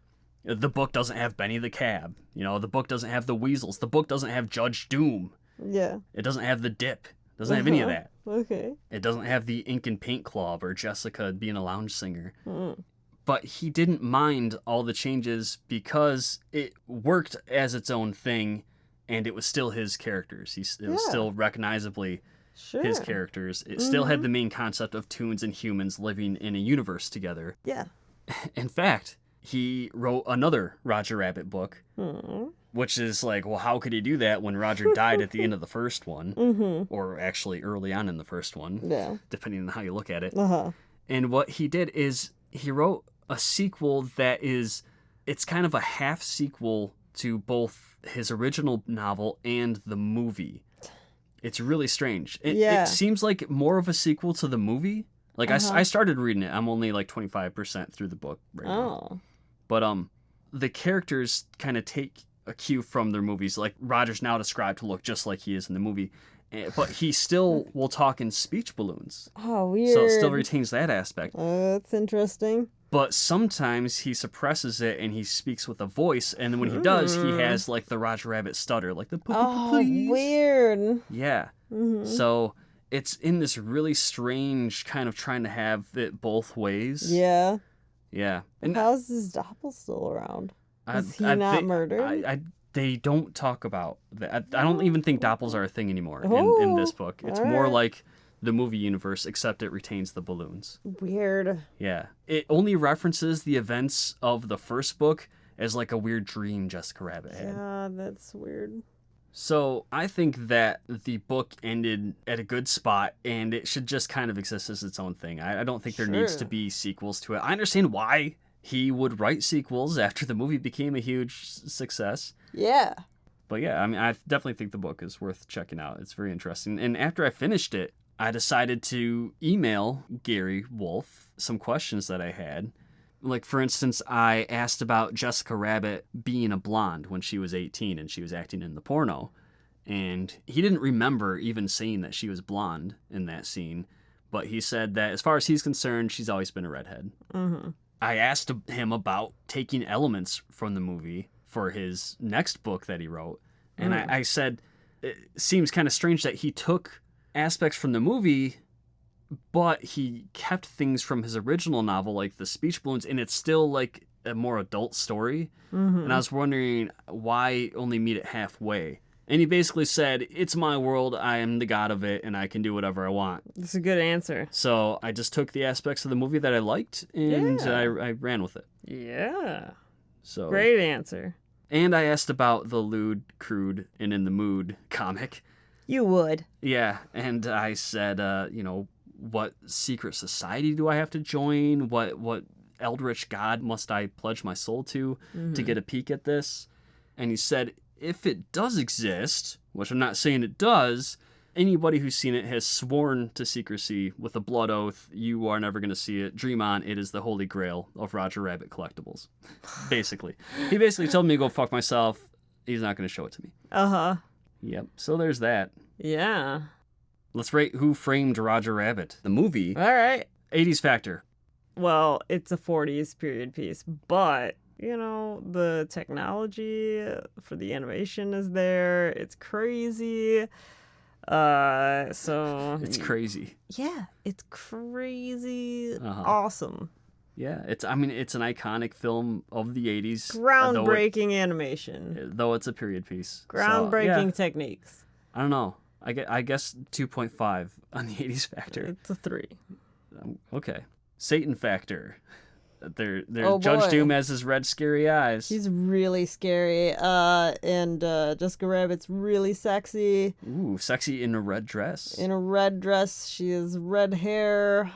the book doesn't have Benny the Cab. The book doesn't have the Weasels. The book doesn't have Judge Doom. Yeah. It doesn't have the Dip. It doesn't have any of that. Okay. It doesn't have the Ink and Paint Club or Jessica being a lounge singer. Mm. But he didn't mind all the changes because it worked as its own thing, and it was still his characters. It was still recognizably his characters. It still had the main concept of Toons and humans living in a universe together. Yeah. In fact, he wrote another Roger Rabbit book, which is like, well, how could he do that when Roger died at the end of the first one? Or actually early on in the first one, depending on how you look at it. And what he did is he wrote a sequel that it's kind of a half sequel to both his original novel and the movie. It's really strange. It seems like more of a sequel to the movie. Like, I started reading it. I'm only like 25% through the book right now. But the characters kind of take a cue from their movies. Like, Roger's now described to look just like he is in the movie. But he still will talk in speech balloons. Oh, weird. So it still retains that aspect. That's interesting. But sometimes he suppresses it and he speaks with a voice. And then when he does, he has like the Roger Rabbit stutter. Like the please. Weird. Yeah. So it's in this really strange kind of trying to have it both ways. Yeah. Yeah. And how's his doppel still around? Is he not murdered? They don't talk about that. I don't even think doppels are a thing anymore in this book. It's more like the movie universe, except it retains the balloons. Weird. Yeah. It only references the events of the first book as like a weird dream Jessica Rabbit had. Yeah, that's weird. So I think that the book ended at a good spot, and it should just kind of exist as its own thing. I don't think there needs to be sequels to it. I understand why he would write sequels after the movie became a huge success. Yeah. But yeah, I mean, I definitely think the book is worth checking out. It's very interesting. And after I finished it, I decided to email Gary Wolfe some questions that I had. Like, for instance, I asked about Jessica Rabbit being a blonde when she was 18 and she was acting in the porno. And he didn't remember even saying that she was blonde in that scene. But he said that as far as he's concerned, she's always been a redhead. I asked him about taking elements from the movie for his next book that he wrote. And I said, it seems kind of strange that he took aspects from the movie, but he kept things from his original novel, like the speech balloons, and it's still like a more adult story. And I was wondering why only meet it halfway. And he basically said, it's my world, I am the god of it, and I can do whatever I want. That's a good answer. So I just took the aspects of the movie that I liked, and I ran with it. Yeah. So Great answer. And I asked about the Lewd, Crude, and In the Mood comic. You would. Yeah, and I said, what secret society do I have to join? What eldritch god must I pledge my soul to get a peek at this? And he said, if it does exist, which I'm not saying it does, anybody who's seen it has sworn to secrecy with a blood oath. You are never going to see it. Dream on. It is the holy grail of Roger Rabbit collectibles. Basically. He basically told me to go fuck myself. He's not going to show it to me. Uh-huh. Yep. So there's that. Yeah. Let's rate Who Framed Roger Rabbit, the movie. All right. 80s factor. Well, it's a 40s period piece, but, the technology for the animation is there. It's crazy. It's crazy. Yeah, it's crazy. Uh-huh. Awesome. Yeah, it's an iconic film of the 80s. Groundbreaking animation. Though it's a period piece. Groundbreaking techniques. I don't know. I guess 2.5 on the 80s factor. It's a 3. Okay. Satan factor. There's Oh, Judge boy. Doom has his red, scary eyes. He's really scary. And Jessica Rabbit's really sexy. Ooh, sexy in a red dress. In a red dress. She has red hair.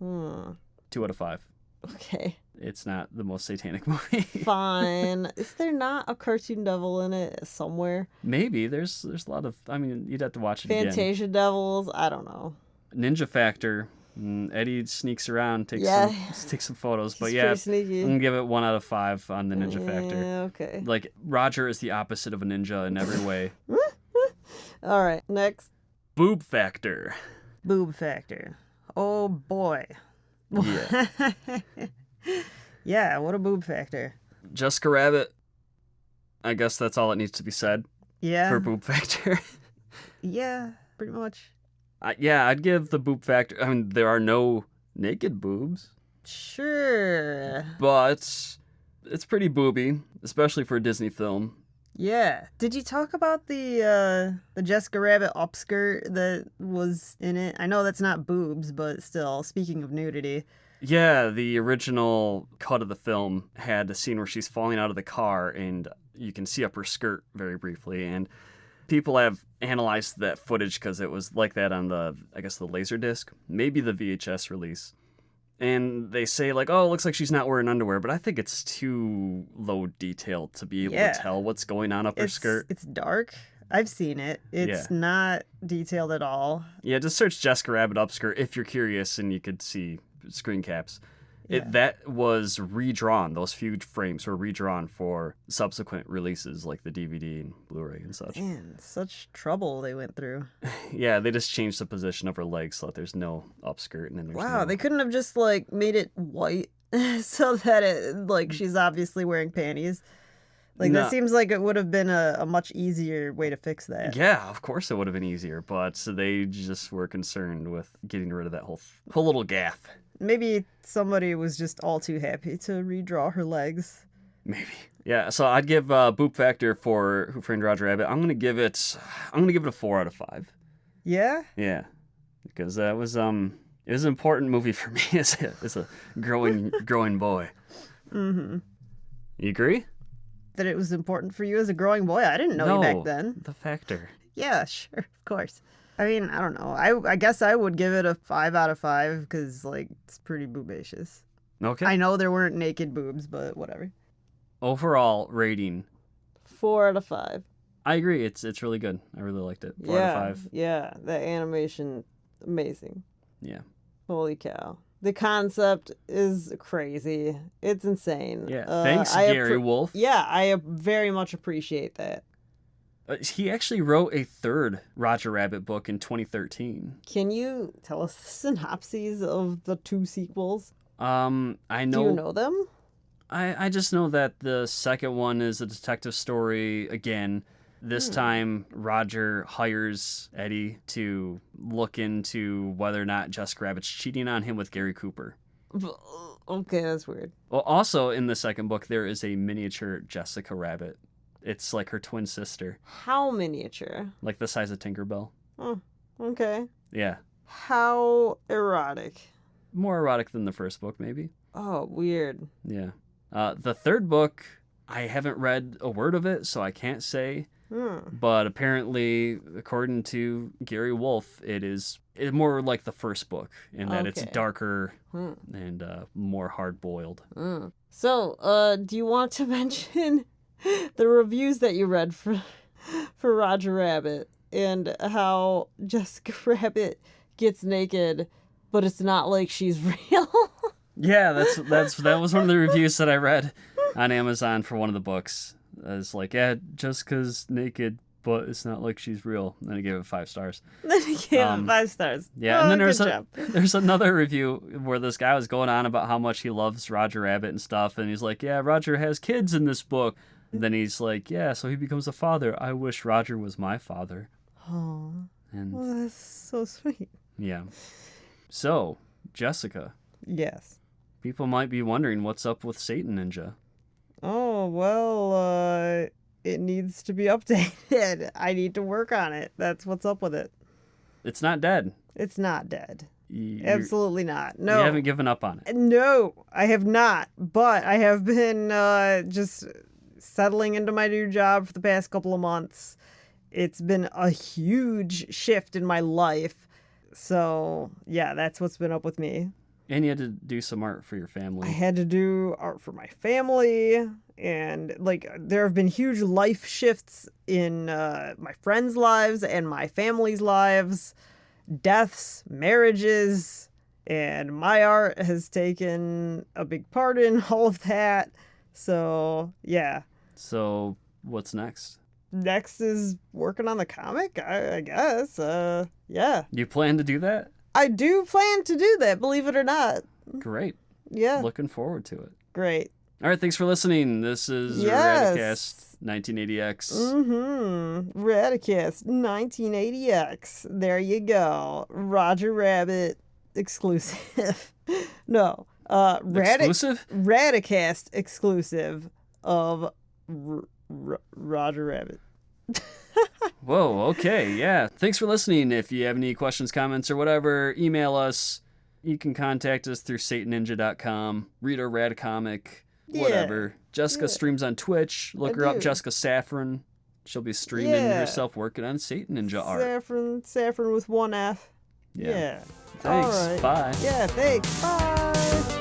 2 out of 5. Okay. It's not the most satanic movie. Fine. Is there not a cartoon devil in it somewhere? Maybe. There's a lot of... you'd have to watch it again. Fantasia devils? I don't know. Ninja factor. Eddie sneaks around, takes some photos. But He's yeah, pretty sneaky. I'm going to give it 1 out of 5 on the ninja factor. Okay. Like, Roger is the opposite of a ninja in every way. All right. Next. Boob factor. Boob factor. Oh, boy. Yeah. Yeah, what a boob factor. Jessica Rabbit. I guess that's all that needs to be said Yeah. for boob factor. Yeah, pretty much. I'd give the boob factor. There are no naked boobs, Sure. but it's pretty booby, especially for a Disney film. Yeah. Did you talk about the Jessica Rabbit upskirt that was in it? I know that's not boobs, but still, speaking of nudity. Yeah, the original cut of the film had a scene where she's falling out of the car and you can see up her skirt very briefly. And people have analyzed that footage because it was like that on the Laserdisc, maybe the VHS release. And they say, like, oh, it looks like she's not wearing underwear, but I think it's too low detail to be able to tell what's going on up her skirt. It's dark. I've seen it. It's not detailed at all. Yeah, just search Jessica Rabbit upskirt if you're curious, and you could see screen caps. Yeah. That was redrawn. Those few frames were redrawn for subsequent releases like the DVD and Blu-ray and such. Man, such trouble they went through. Yeah, they just changed the position of her legs so that there's no upskirt and then there's Wow, no... they couldn't have just made it white so that it she's obviously wearing panties. That seems like it would have been a much easier way to fix that. Yeah, of course it would have been easier, but they just were concerned with getting rid of that whole little gaff. Maybe somebody was just all too happy to redraw her legs. Maybe. Yeah, so I'd give Boop Factor for Who Framed Roger Rabbit. I'm gonna give it a 4 out of 5. Yeah? Yeah. Because that was it was an important movie for me as a growing boy. Mm-hmm. You agree? That it was important for you as a growing boy? I didn't know you back then. The Factor. Yeah, sure, of course. I mean, I don't know. I guess I would give it a 5 out of 5 because, it's pretty boobacious. Okay. I know there weren't naked boobs, but whatever. Overall rating. 4 out of 5. I agree. It's really good. I really liked it. 4 out of 5. Yeah, the animation, amazing. Yeah. Holy cow. The concept is crazy. It's insane. Yeah. Thanks, Gary Wolf. Yeah, I very much appreciate that. He actually wrote a third Roger Rabbit book in 2013. Can you tell us the synopses of the 2 sequels? I know. Do you know them? I just know that the second one is a detective story again. This time, Roger hires Eddie to look into whether or not Jessica Rabbit's cheating on him with Gary Cooper. Okay, that's weird. Well, also in the second book, there is a miniature Jessica Rabbit. It's like her twin sister. How miniature? Like the size of Tinkerbell. Oh, okay. Yeah. How erotic. More erotic than the first book, maybe. Oh, weird. Yeah. The third book, I haven't read a word of it, so I can't say. But apparently, according to Gary Wolfe, it's more like the first book in that it's darker and more hard-boiled. So, do you want to mention the reviews that you read for Roger Rabbit and how Jessica Rabbit gets naked, but it's not like she's real? Yeah, that was one of the reviews that I read on Amazon for one of the books. It's like, yeah, Jessica's naked, but it's not like she's real. And I gave it 5 stars. Then he gave it 5 stars. Yeah, and then there's another review where this guy was going on about how much he loves Roger Rabbit and stuff, and he's like, yeah, Roger has kids in this book. And then he's like, yeah, so he becomes a father. I wish Roger was my father. Oh, and that's so sweet. Yeah. So, Jessica. Yes. People might be wondering what's up with Satan Ninja. Oh, well, it needs to be updated. I need to work on it. That's what's up with it. It's not dead. It's not dead. Absolutely not. No. You haven't given up on it. No, I have not. But I have been just settling into my new job for the past couple of months. It's been a huge shift in my life. So, yeah, that's what's been up with me. And you had to do some art for your family. I had to do art for my family. And, there have been huge life shifts in my friends' lives and my family's lives. Deaths, marriages, and my art has taken a big part in all of that. So, yeah. So, what's next? Next is working on the comic, I guess. Yeah. You plan to do that? I do plan to do that, believe it or not. Great. Yeah. Looking forward to it. Great. All right, thanks for listening. This is Radicast 198X. Radicast 198X. There you go. Roger Rabbit exclusive. No. Exclusive? Radicast exclusive of Roger Rabbit. Whoa, okay, yeah. Thanks for listening. If you have any questions, comments, or whatever, email us. You can contact us through satanninja.com, read our rad comic, whatever. Jessica streams on Twitch. Look her up, Jessica Safron. She'll be streaming herself working on Satan Ninja art. Safron with 1 F. Yeah. Thanks. All right. Bye. Yeah, thanks. Bye.